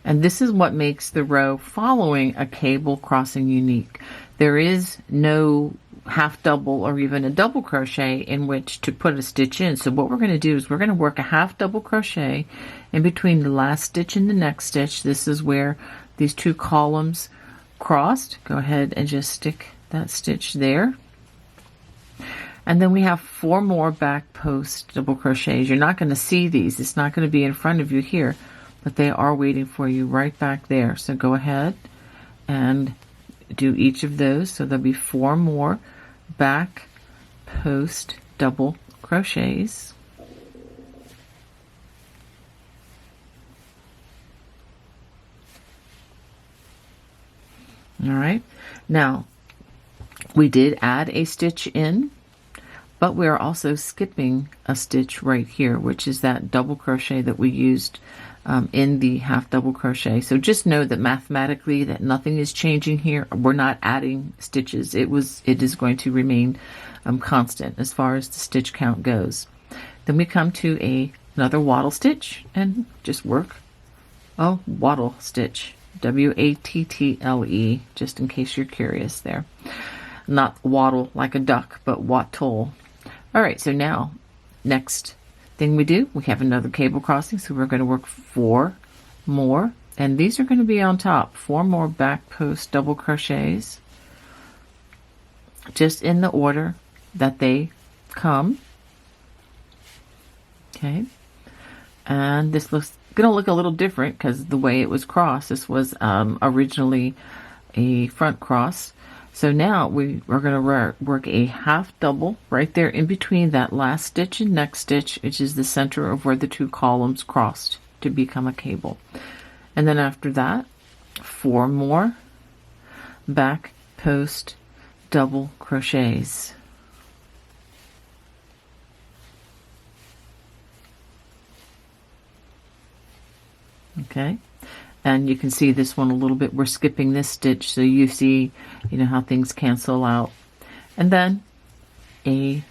and this is what makes the row following a cable crossing unique. There is no half double or even a double crochet in which to put a stitch in. So what we're going to do is we're going to work a half double crochet in between the last stitch and the next stitch. This is where these 2 columns crossed. Go ahead and just stick that stitch there. And then we have 4 more back post double crochets. You're not going to see these. It's not going to be in front of you here, but they are waiting for you right back there. So go ahead and do each of those. So there'll be 4 more back post double crochets. All right, now we did add a stitch in, but we're also skipping a stitch right here, which is that double crochet that we used in the half double crochet. So just know that mathematically that nothing is changing here. We're not adding stitches. It is going to remain constant as far as the stitch count goes. Then we come to another waddle stitch and just work a waddle stitch, W-A-T-T-L-E, just in case you're curious there. Not waddle like a duck, but wattle. All right, so now next thing we do, we have another cable crossing, so we're going to work 4 more, and these are going to be on top. 4 more back post double crochets, just in the order that they come. Okay, and this looks going to look a little different because the way it was crossed. This was originally a front cross. So now we're going to work a half double right there in between that last stitch and next stitch, which is the center of where the 2 columns crossed to become a cable. And then after that, 4 more back post double crochets. Okay, and you can see this one a little bit. We're skipping this stitch, so you see, you know, how things cancel out. And then a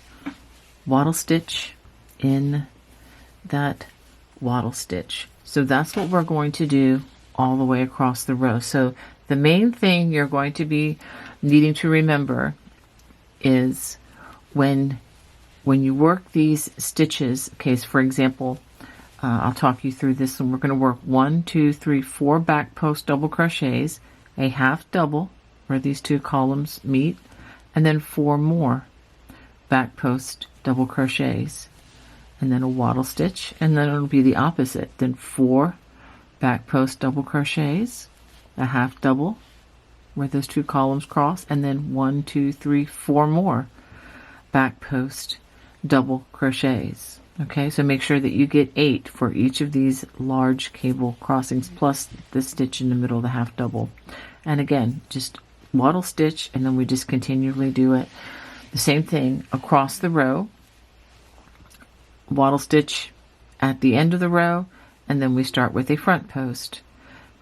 wattle stitch in that wattle stitch. So that's what we're going to do all the way across the row. So the main thing you're going to be needing to remember is when you work these stitches, okay, so for example, I'll talk you through this, and we're going to work 1, 2, 3, 4 back post double crochets, a half double where these two columns meet, and then 4 more back post double crochets, and then a wattle stitch, and then it'll be the opposite. Then 4 back post double crochets, a half double where those two columns cross, and then 1, 2, 3, 4 more back post double crochets. Okay, so make sure that you get 8 for each of these large cable crossings, plus the stitch in the middle of the half double. And again, just wattle stitch, and then we just continually do it. The same thing across the row, wattle stitch at the end of the row, and then we start with a front post,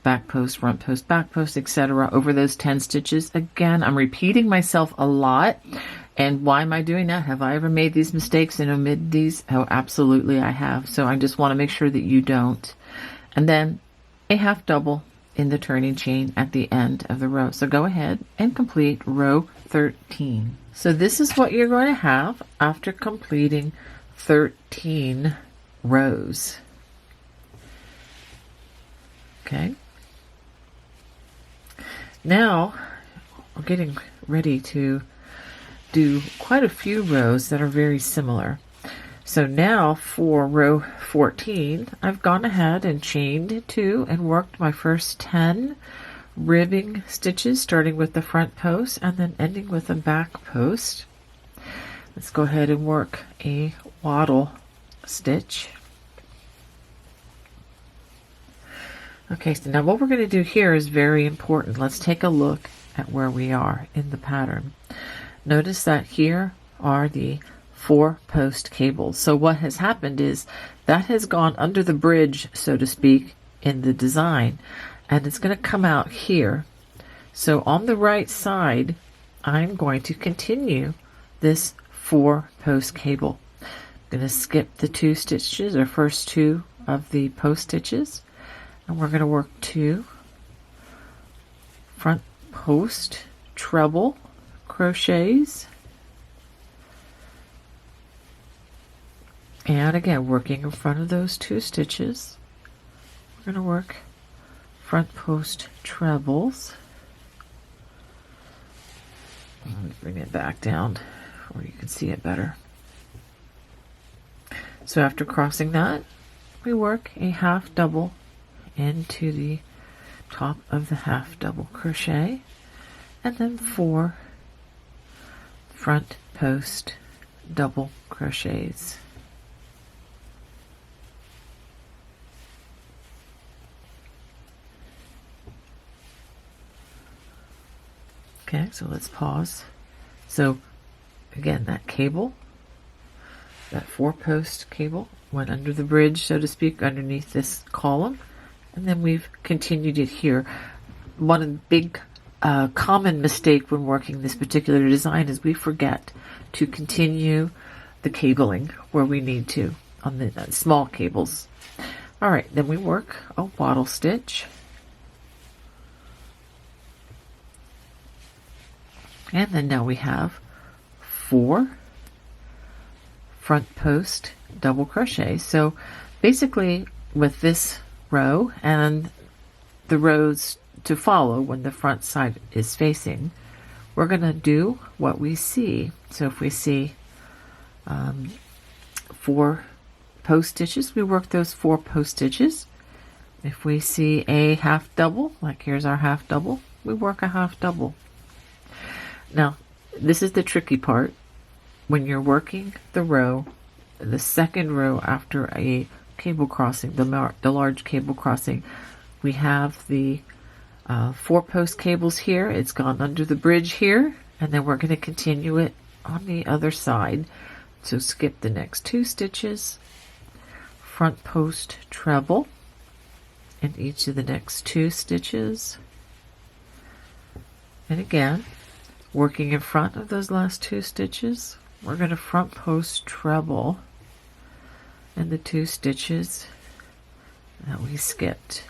back post, front post, back post, etc. over those 10 stitches. Again, I'm repeating myself a lot. And why am I doing that? Have I ever made these mistakes and omitted these? Oh, absolutely I have. So I just want to make sure that you don't. And then a half double in the turning chain at the end of the row. So go ahead and complete row 13. So this is what you're going to have after completing 13 rows. Okay. Now we're getting ready to do quite a few rows that are very similar. So now for row 14, I've gone ahead and chained 2 and worked my first 10 ribbing stitches, starting with the front post and then ending with a back post. Let's go ahead and work a wattle stitch. Okay, so now what we're going to do here is very important. Let's take a look at where we are in the pattern. Notice that here are the 4 post cables. So what has happened is that has gone under the bridge, so to speak, in the design, and it's going to come out here. So on the right side, I'm going to continue this 4 post cable. I'm going to skip the 2 stitches, or first 2 of the post stitches, and we're going to work 2 front post treble crochets, and again working in front of those 2 stitches, we're going to work front post trebles. Let me bring it back down where you can see it better. So after crossing that, we work a half double into the top of the half double crochet, and then 4 front post double crochets. Okay, so let's pause. So again, that cable, that 4 post cable went under the bridge, so to speak, underneath this column, and then we've continued it here. One of the big common mistake when working this particular design is we forget to continue the cabling where we need to on the small cables. All right, then we work a wattle stitch, and then now we have 4 front post double crochet. So basically with this row and the rows to follow when the front side is facing, we're going to do what we see. So if we see 4 post stitches, we work those 4 post stitches. If we see a half double, like here's our half double, we work a half double. Now this is the tricky part. When you're working the row, the second row after a cable crossing, the large cable crossing, we have the 4-post cables here. It's gone under the bridge here, and then we're going to continue it on the other side. So skip the next 2 stitches, front post treble in each of the next 2 stitches, and again working in front of those last 2 stitches, we're going to front post treble in the 2 stitches that we skipped.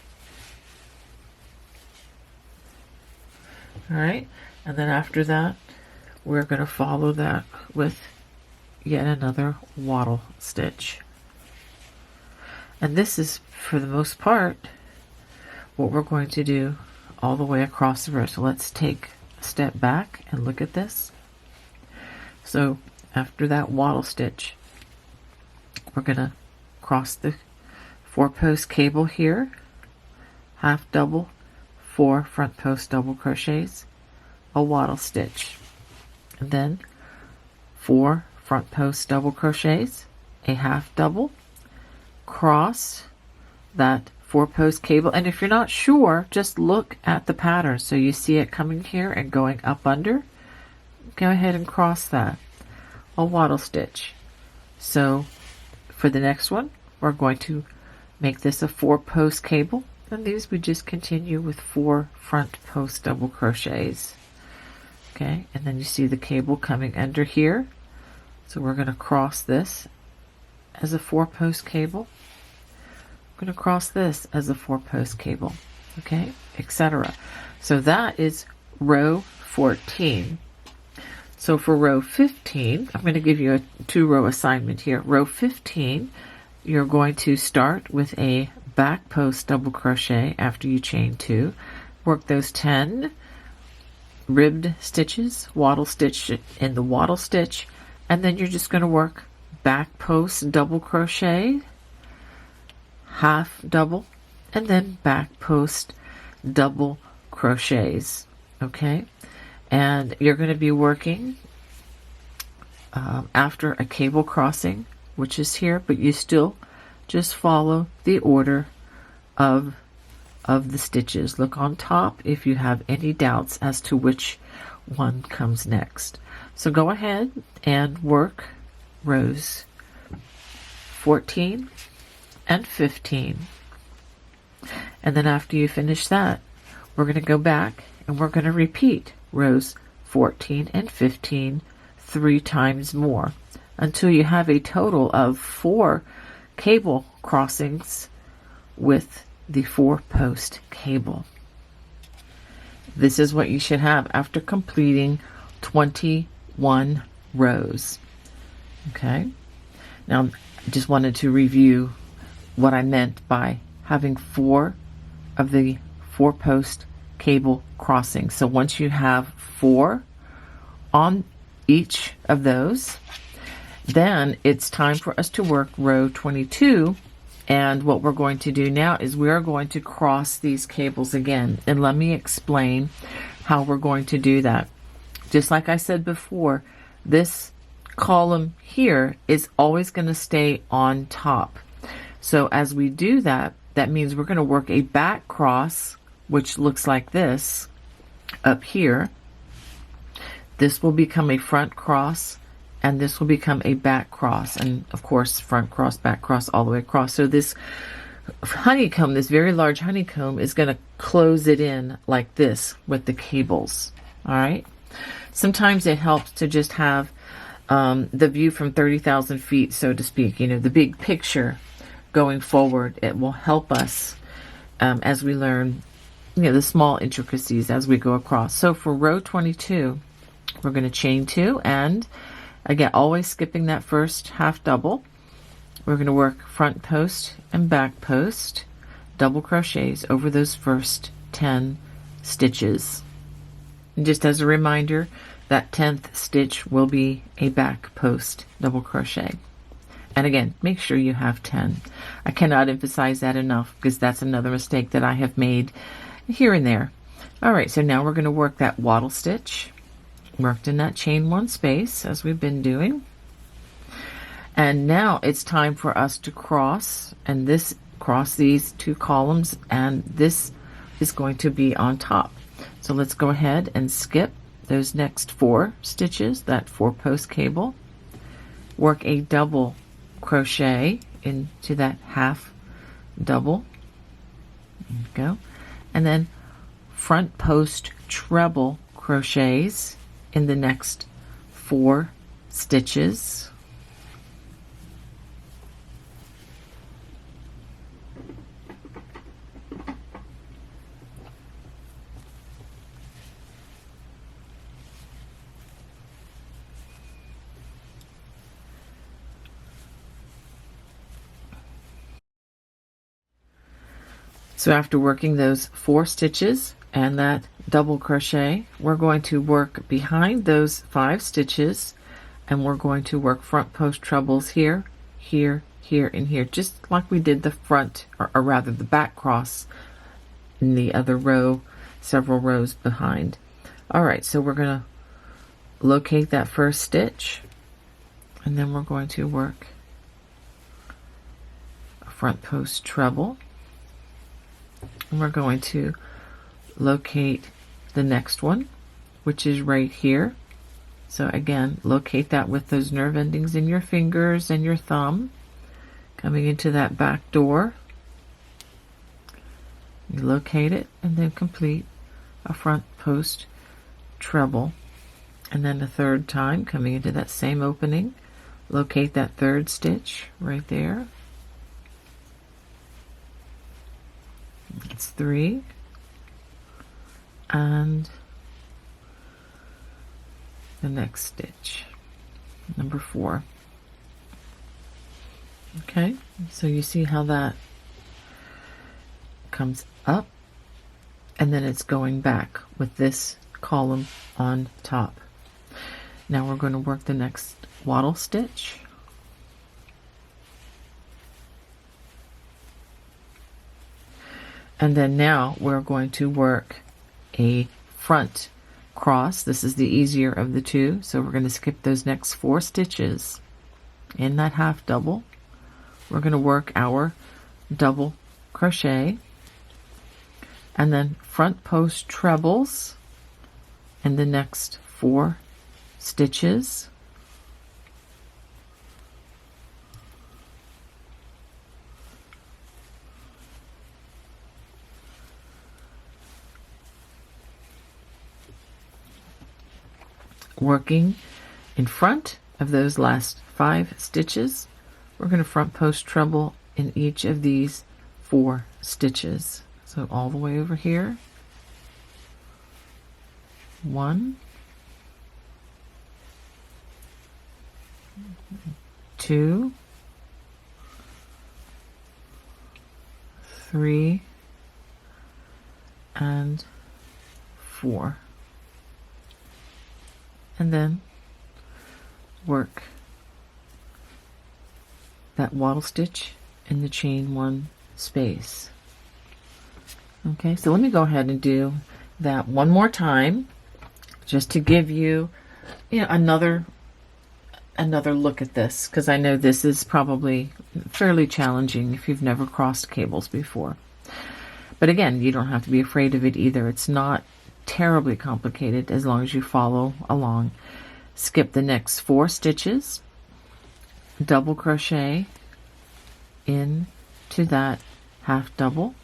All right, and then after that we're going to follow that with yet another wattle stitch. And this is, for the most part, what we're going to do all the way across the row. So let's take a step back and look at this. So after that wattle stitch, we're going to cross the 4-post cable here, half double, 4 front post double crochets, a wattle stitch, and then 4 front post double crochets, a half double, cross that 4-post cable, and if you're not sure, just look at the pattern so you see it coming here and going up under. Go ahead and cross that, a wattle stitch. So for the next one, we're going to make this a 4-post cable, and these we just continue with 4 front post double crochets. Okay, and then you see the cable coming under here, so we're going to cross this as a 4-post cable. We're going to cross this as a 4-post cable, okay, etc. So that is row 14. So for row 15, I'm going to give you a 2-row assignment here. Row 15, you're going to start with a back post double crochet after you chain 2. Work those 10 ribbed stitches, wattle stitch in the wattle stitch, and then you're just going to work back post double crochet, half double, and then back post double crochets. Okay, and you're going to be working after a cable crossing, which is here, but you still just follow the order of the stitches. Look on top if you have any doubts as to which one comes next. So go ahead and work rows 14 and 15, and then after you finish that, we're going to go back and we're going to repeat rows 14 and 15 3 times more until you have a total of 4 cable crossings with the 4-post cable. This is what you should have after completing 21 rows. Okay, now I just wanted to review what I meant by having 4 of the 4-post cable crossings. So once you have 4 on each of those, then it's time for us to work row 22. And what we're going to do now is we're going to cross these cables again. And let me explain how we're going to do that. Just like I said before, this column here is always going to stay on top. So as we do that, that means we're going to work a back cross, which looks like this up here. This will become a front cross, and this will become a back cross, and of course front cross, back cross, all the way across. So this honeycomb, this very large honeycomb, is going to close it in like this with the cables. All right, sometimes it helps to just have the view from 30,000 feet, so to speak, you know, the big picture going forward. It will help us as we learn, you know, the small intricacies as we go across. So for row 22, we're going to chain 2, and again, always skipping that first half double. We're going to work front post and back post double crochets over those first 10 stitches. And just as a reminder, that 10th stitch will be a back post double crochet. And again, make sure you have 10. I cannot emphasize that enough, because that's another mistake that I have made here and there. All right, so now we're going to work that wattle stitch, worked in that chain 1 space as we've been doing. And now it's time for us to cross, and this cross these 2 columns, and this is going to be on top. So let's go ahead and skip those next 4 stitches, that 4-post cable, work a double crochet into that half double, there you go, and then front post treble crochets in the next 4 stitches. So after working those 4 stitches and that double crochet, we're going to work behind those 5 stitches, and we're going to work front post trebles here, here, here, and here, just like we did the front, or rather the back cross in the other row, several rows behind. All right, so we're going to locate that first stitch, and then we're going to work a front post treble. And we're going to locate the next one, which is right here. So again, locate that with those nerve endings in your fingers and your thumb, coming into that back door. You locate it and then complete a front post treble. And then a third time, coming into that same opening, locate that third stitch right there. It's 3, and the next stitch, number 4. Okay, so you see how that comes up, and then it's going back with this column on top. Now we're going to work the next wattle stitch. And then now we're going to work a front cross. This is the easier of the two. So we're going to skip those next 4 stitches in that half double. We're going to work our double crochet and then front post trebles in the next 4 stitches. Working in front of those last 5 stitches, we're going to front post treble in each of these 4 stitches. So all the way over here, 1, 2, 3, and 4. And then work that wattle stitch in the chain 1 space. Okay, so let me go ahead and do that one more time, just to give you, another look at this, because I know this is probably fairly challenging if you've never crossed cables before. But again, you don't have to be afraid of it either. It's not terribly complicated as long as you follow along. Skip the next 4 stitches, double crochet into that half double,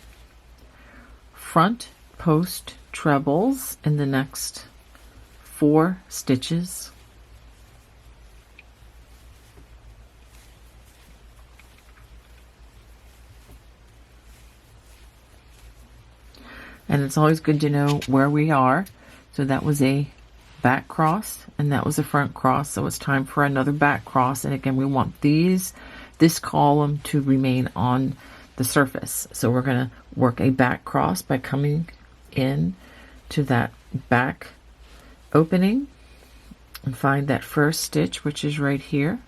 front post trebles in the next 4 stitches, and it's always good to know where we are. So that was a back cross and that was a front cross, so it's time for another back cross. And again, we want this column to remain on the surface, so we're going to work a back cross by coming in to that back opening and find that first stitch, which is right here,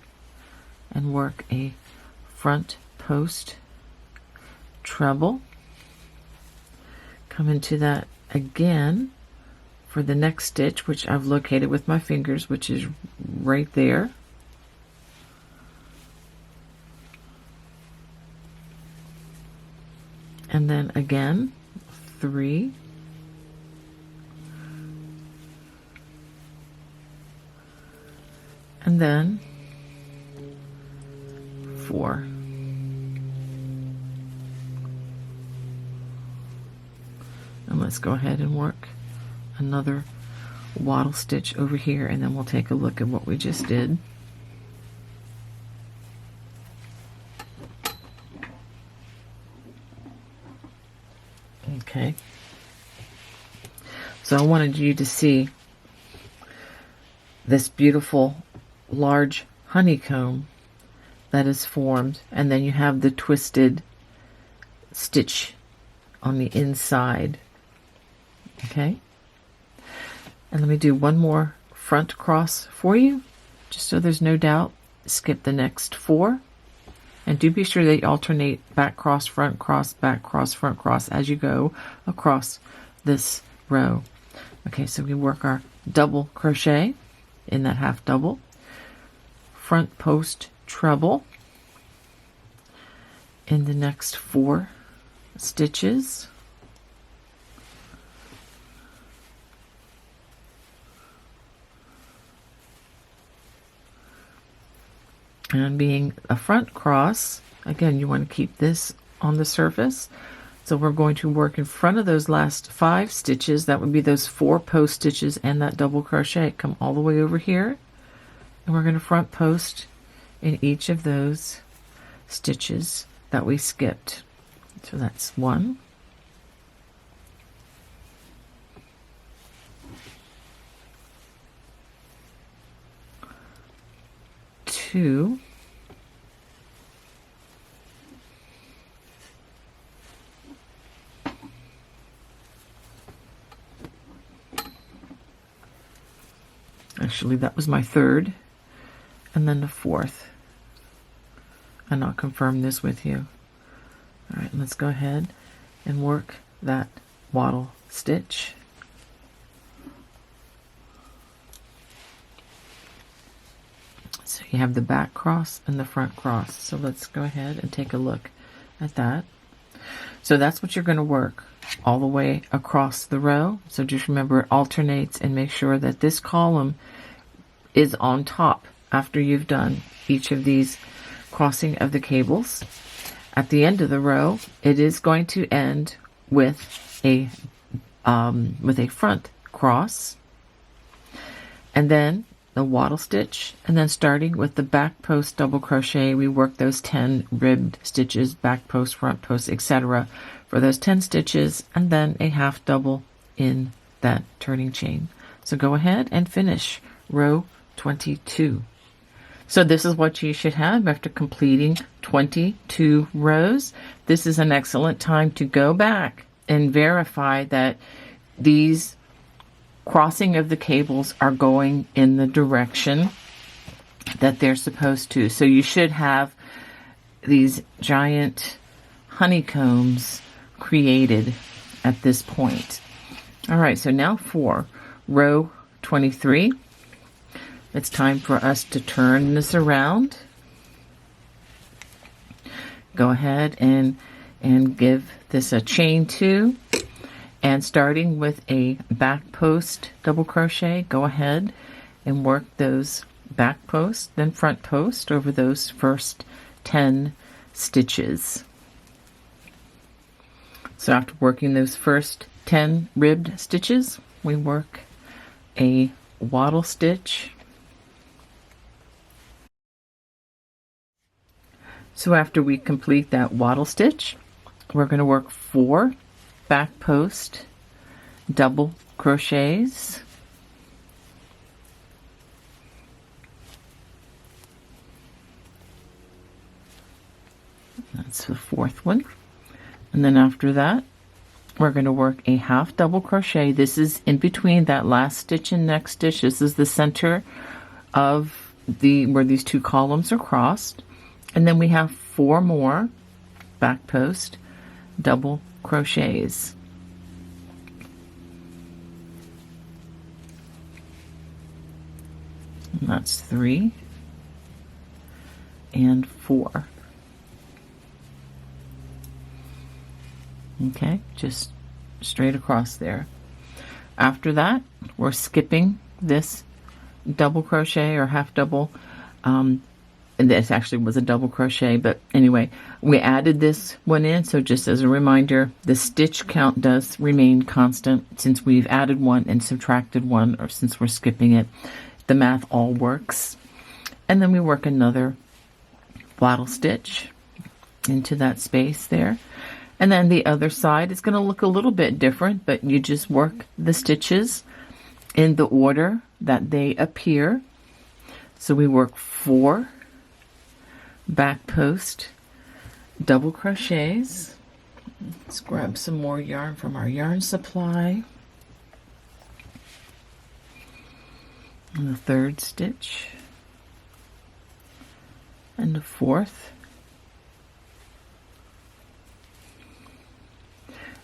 and work a front post treble. Come into that again for the next stitch, which I've located with my fingers, which is right there. And then again, 3, and then 4. And let's go ahead and work another wattle stitch over here, and then we'll take a look at what we just did. Okay, so I wanted you to see this beautiful large honeycomb that is formed, and then you have the twisted stitch on the inside. Okay, and let me do one more front cross for you, just so there's no doubt. Skip the next 4, and do be sure that you alternate back cross, front cross, back cross, front cross as you go across this row. Okay, so we work our double crochet in that half double, front post treble in the next 4 stitches, and being a front cross, again, you want to keep this on the surface. So we're going to work in front of those last 5 stitches. That would be those 4 post stitches and that double crochet. Come all the way over here, and we're going to front post in each of those stitches that we skipped. So that's 1, 2, actually that was my 3rd, and then the 4th, and I'll confirm this with you. All right, let's go ahead and work that wattle stitch. So you have the back cross and the front cross. So let's go ahead and take a look at that. So that's what you're going to work all the way across the row. So just remember, it alternates, and make sure that this column is on top after you've done each of these crossing of the cables. At the end of the row, it is going to end with a front cross, and then the wattle stitch, and then starting with the back post double crochet, we work those 10 ribbed stitches, back post, front post, etc. for those 10 stitches, and then a half double in that turning chain. So go ahead and finish row 22. So this is what you should have after completing 22 rows. This is an excellent time to go back and verify that these crossing of the cables are going in the direction that they're supposed to. So you should have these giant honeycombs created at this point. All right, so now for row 23, it's time for us to turn this around. Go ahead and give this a chain 2, and starting with a back post double crochet, go ahead and work those back post, then front post over those first 10 stitches. So after working those first 10 ribbed stitches, we work a wattle stitch. So after we complete that wattle stitch, we're going to work 4 back post double crochets, that's the 4th one, and then after that we're going to work a half double crochet. This is in between that last stitch and next stitch. This is the center of where these 2 columns are crossed, and then we have 4 more back post double crochets. And that's 3 and 4. Okay, just straight across there. After that, we're skipping this double crochet or half double. And this actually was a double crochet, but anyway, we added this one in. So just as a reminder, the stitch count does remain constant since we've added one and subtracted one, or since we're skipping it. The math all works. And then we work another wattle stitch into that space there. And then the other side is going to look a little bit different, but you just work the stitches in the order that they appear. So we work 4 back post double crochets. Let's grab some more yarn from our yarn supply. And the 3rd stitch. And the 4th.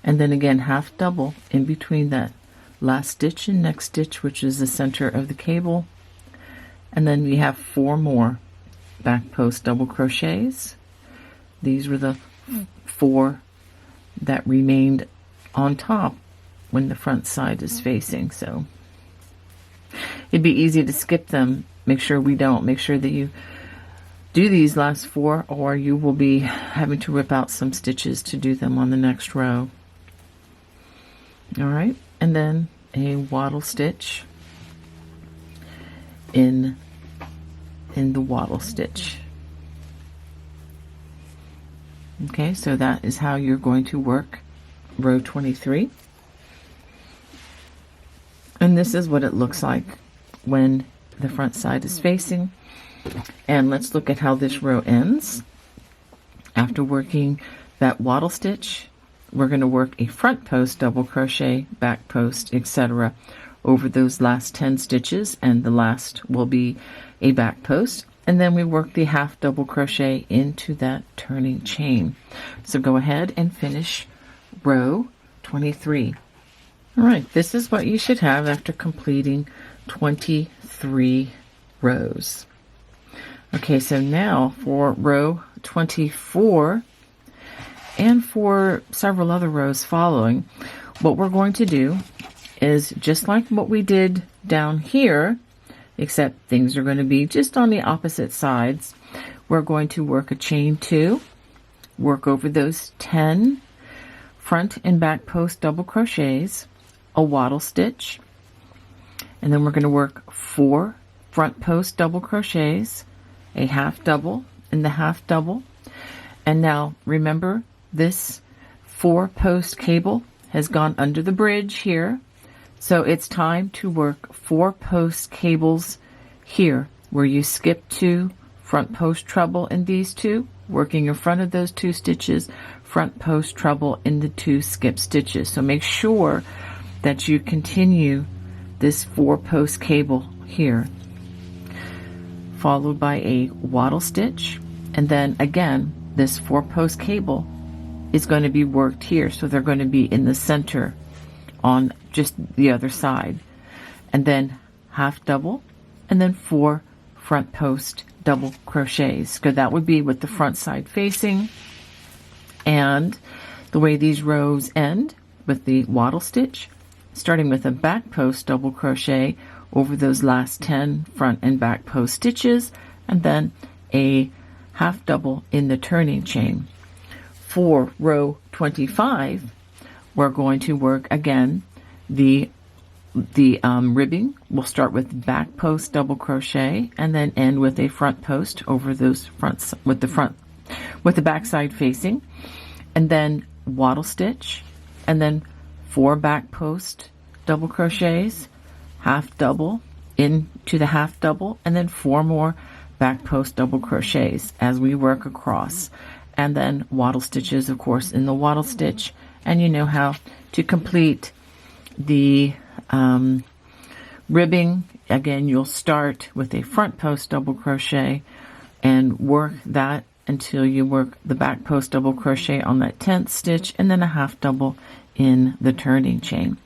And then again, half double in between that last stitch and next stitch, which is the center of the cable. And then we have 4 more back post double crochets. These were the 4 that remained on top when the front side is facing. So it'd be easy to skip them. Make sure we don't. Make sure that you do these last 4, or you will be having to rip out some stitches to do them on the next row. All right, and then a wattle stitch in the wattle stitch. Okay, so that is how you're going to work row 23. And this is what it looks like when the front side is facing. And let's look at how this row ends. After working that wattle stitch, we're going to work a front post double crochet, back post, etc. over those last 10 stitches, and the last will be a back post. And then we work the half double crochet into that turning chain. So go ahead and finish row 23. All right, this is what you should have after completing 23 rows. Okay, so now for row 24 and for several other rows following, what we're going to do is just like what we did down here, except things are going to be just on the opposite sides. We're going to work a chain 2, work over those 10 front and back post double crochets, a wattle stitch, and then we're going to work 4 front post double crochets, a half double and the half double. And now remember, this 4 post cable has gone under the bridge here, so it's time to work 4 post cables here where you skip 2 front post treble in these 2, working in front of those 2 stitches, front post treble in the 2 skip stitches. So make sure that you continue this 4 post cable here, followed by a wattle stitch, and then again this 4 post cable is going to be worked here, so they're going to be in the center on just the other side, and then half double, and then 4 front post double crochets, because that would be with the front side facing. And the way these rows end with the wattle stitch, starting with a back post double crochet over those last 10 front and back post stitches, and then a half double in the turning chain. For row 25, we're going to work again the ribbing. We'll start with back post double crochet and then end with a front post over those fronts with the back side facing, and then wattle stitch, and then 4 back post double crochets, half double into the half double, and then 4 more back post double crochets as we work across, and then wattle stitches, of course, in the wattle stitch. And you know how to complete the ribbing. Again, you'll start with a front post double crochet and work that until you work the back post double crochet on that 10th stitch, and then a half double in the turning chain.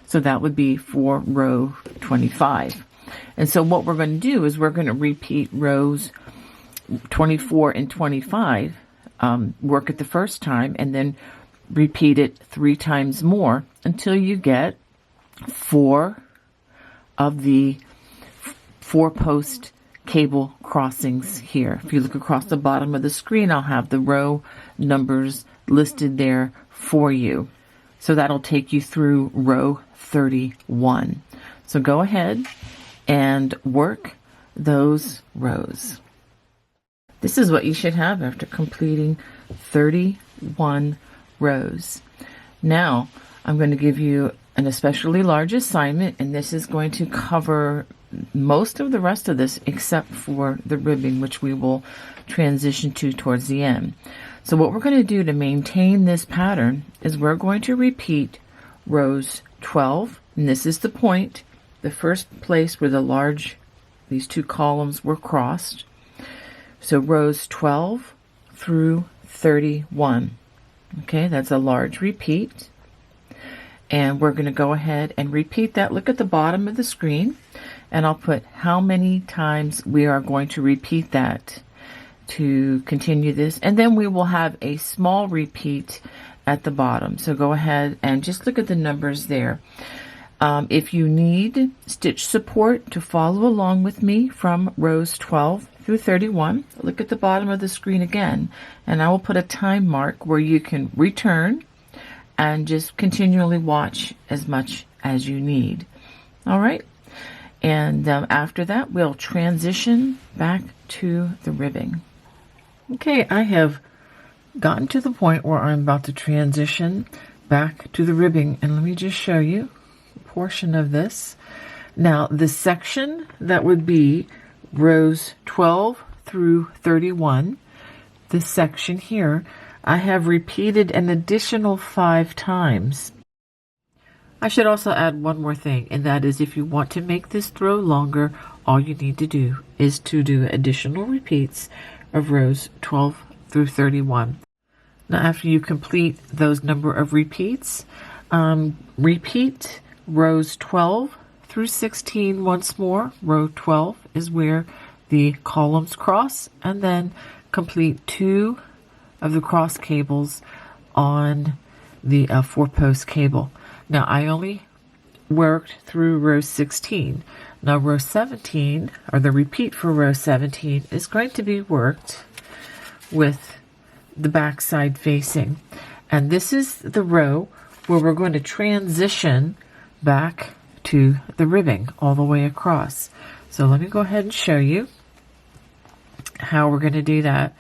So that would be for row 25. And so what we're going to do is we're going to repeat rows 24 and 25, work it the first time, and then repeat it 3 times more until you get 4 of the 4-post cable crossings here. If you look across the bottom of the screen, I'll have the row numbers listed there for you. So that'll take you through row 31. So go ahead and work those rows. This is what you should have after completing 31 rows. Now I'm going to give you an especially large assignment, and this is going to cover most of the rest of this except for the ribbing, which we will transition to towards the end. So what we're going to do to maintain this pattern is we're going to repeat rows 12, and this is the point, the first place where these 2 columns were crossed. So rows 12 through 31. Okay, that's a large repeat. And we're going to go ahead and repeat that. Look at the bottom of the screen, and I'll put how many times we are going to repeat that to continue this. And then we will have a small repeat at the bottom. So go ahead and just look at the numbers there. If you need stitch support to follow along with me from rows 12 through 31, look at the bottom of the screen again, and I will put a time mark where you can return and just continually watch as much as you need. All right, and after that we'll transition back to the ribbing. Okay, I have gotten to the point where I'm about to transition back to the ribbing, and let me just show you a portion of this. Now the section that would be rows 12 through 31, this section here, I have repeated an additional 5 times. I should also add one more thing, and that is if you want to make this throw longer, all you need to do is to do additional repeats of rows 12 through 31. Now after you complete those number of repeats, repeat rows 12 through 16 once more. Row 12 is where the columns cross, and then complete 2 of the cross cables on the 4-post cable. Now I only worked through row 16. Now row 17, or the repeat for row 17, is going to be worked with the back side facing, and this is the row where we're going to transition back to the ribbing all the way across. So let me go ahead and show you how we're going to do that.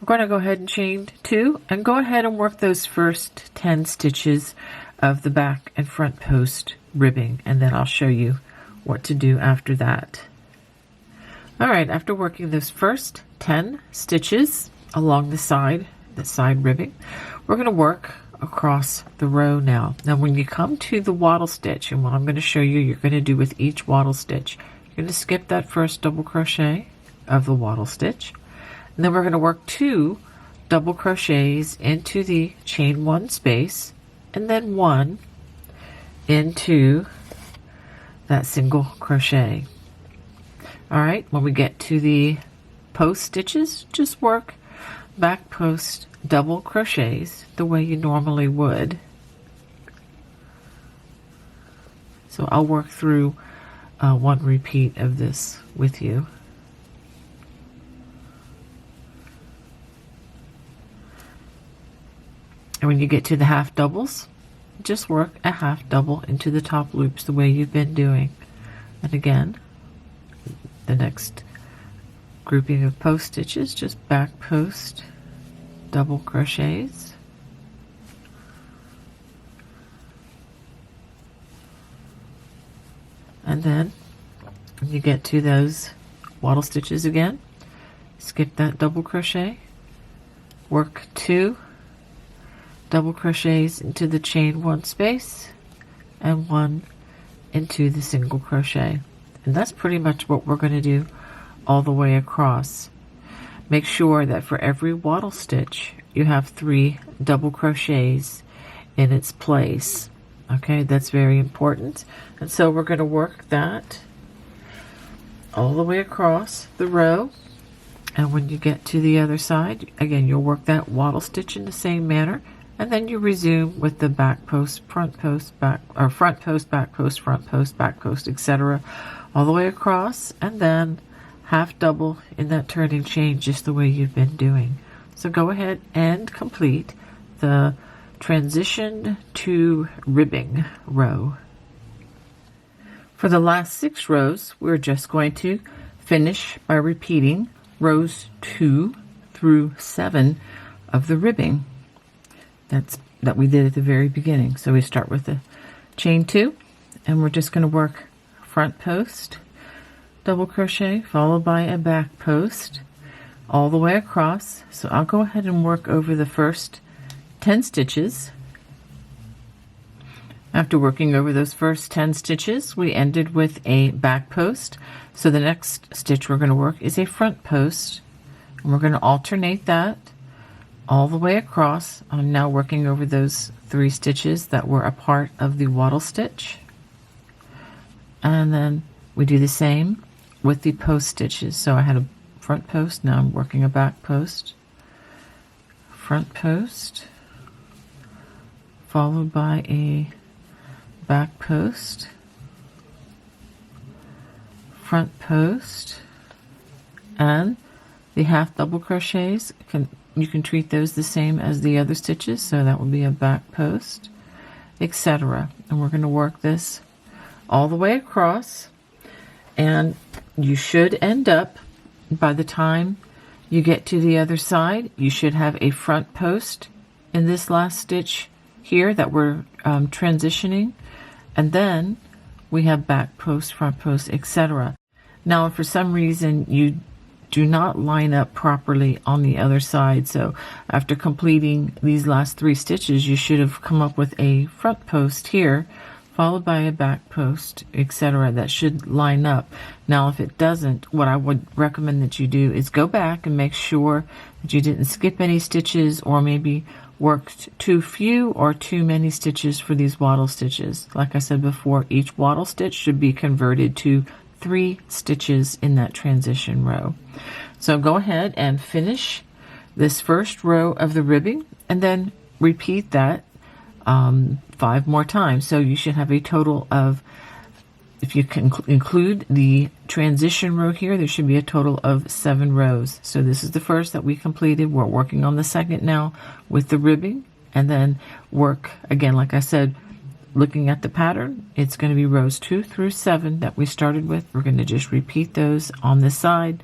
We're going to go ahead and chain 2 and go ahead and work those first 10 stitches of the back and front post ribbing, and then I'll show you what to do after that. Alright, after working those first 10 stitches along the side ribbing, we're going to work across the row now. Now when you come to the wattle stitch, and what I'm going to show you you're going to do with each wattle stitch, you're going to skip that first double crochet of the wattle stitch, and then we're going to work 2 double crochets into the chain 1 space, and then 1 into that single crochet. Alright, when we get to the post stitches, just work back post double crochets the way you normally would. So I'll work through 1 repeat of this with you. And when you get to the half doubles, just work a half double into the top loops the way you've been doing. And again, the next grouping of post stitches, just back post double crochets. And then when you get to those wattle stitches again, skip that double crochet, work 2 double crochets into the chain 1 space and 1 into the single crochet. And that's pretty much what we're going to do all the way across. Make sure that for every wattle stitch you have 3 double crochets in its place. Okay, that's very important. And so we're going to work that all the way across the row, and when you get to the other side, again, you'll work that wattle stitch in the same manner, and then you resume with the back post, front post, back, or front post, back post, front post, back post, etc., all the way across, and then half double in that turning chain, just the way you've been doing. So go ahead and complete the transition to ribbing row. For the last 6 rows, we're just going to finish by repeating rows 2 through 7 of the ribbing that we did at the very beginning. So we start with the chain 2, and we're just going to work front post, double crochet, followed by a back post all the way across. So I'll go ahead and work over the first 10 stitches. After working over those first 10 stitches, we ended with a back post. So the next stitch we're going to work is a front post, and we're going to alternate that all the way across. I'm now working over those 3 stitches that were a part of the wattle stitch, and then we do the same with the post stitches. So I had a front post, now I'm working a back post, front post, followed by a back post, front post, and the half double crochets, you can treat those the same as the other stitches, so that will be a back post, etc. And we're going to work this all the way across, and you should end up, by the time you get to the other side, you should have a front post in this last stitch here that we're transitioning, and then we have back post, front post, etc. Now, if for some reason you do not line up properly on the other side, so after completing these last 3 stitches, you should have come up with a front post here, followed by a back post, etc. That should line up. Now, if it doesn't, what I would recommend that you do is go back and make sure that you didn't skip any stitches, or maybe worked too few or too many stitches for these wattle stitches. Like I said before, each wattle stitch should be converted to 3 stitches in that transition row. So go ahead and finish this first row of the ribbing, and then repeat that 5 more times. So you should have a total of, if you can include the transition row here, there should be a total of 7 rows. So this is the first that we completed. We're working on the second now with the ribbing, and then work again, like I said, looking at the pattern, it's going to be rows 2 through 7 that we started with. We're going to just repeat those on this side.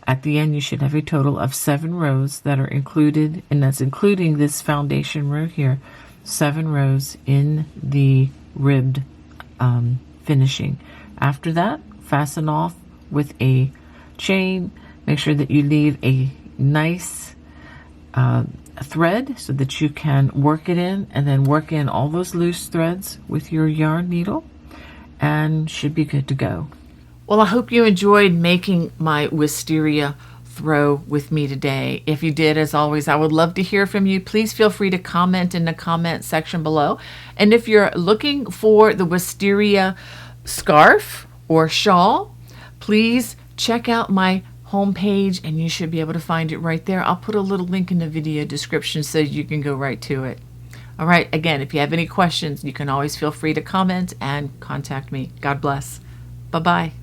At the end, you should have a total of 7 rows that are included, and that's including this foundation row here. 7 rows in the ribbed finishing. After that, fasten off with a chain. Make sure that you leave a nice thread so that you can work it in, and then work in all those loose threads with your yarn needle, and should be good to go. Well, I hope you enjoyed making my Wisteria Throw with me today. If you did, as always, I would love to hear from you. Please feel free to comment in the comment section below. And if you're looking for the Wisteria scarf or shawl, please check out my homepage, and you should be able to find it right there. I'll put a little link in the video description so you can go right to it. All right, again, if you have any questions, you can always feel free to comment and contact me. God bless. Bye-bye.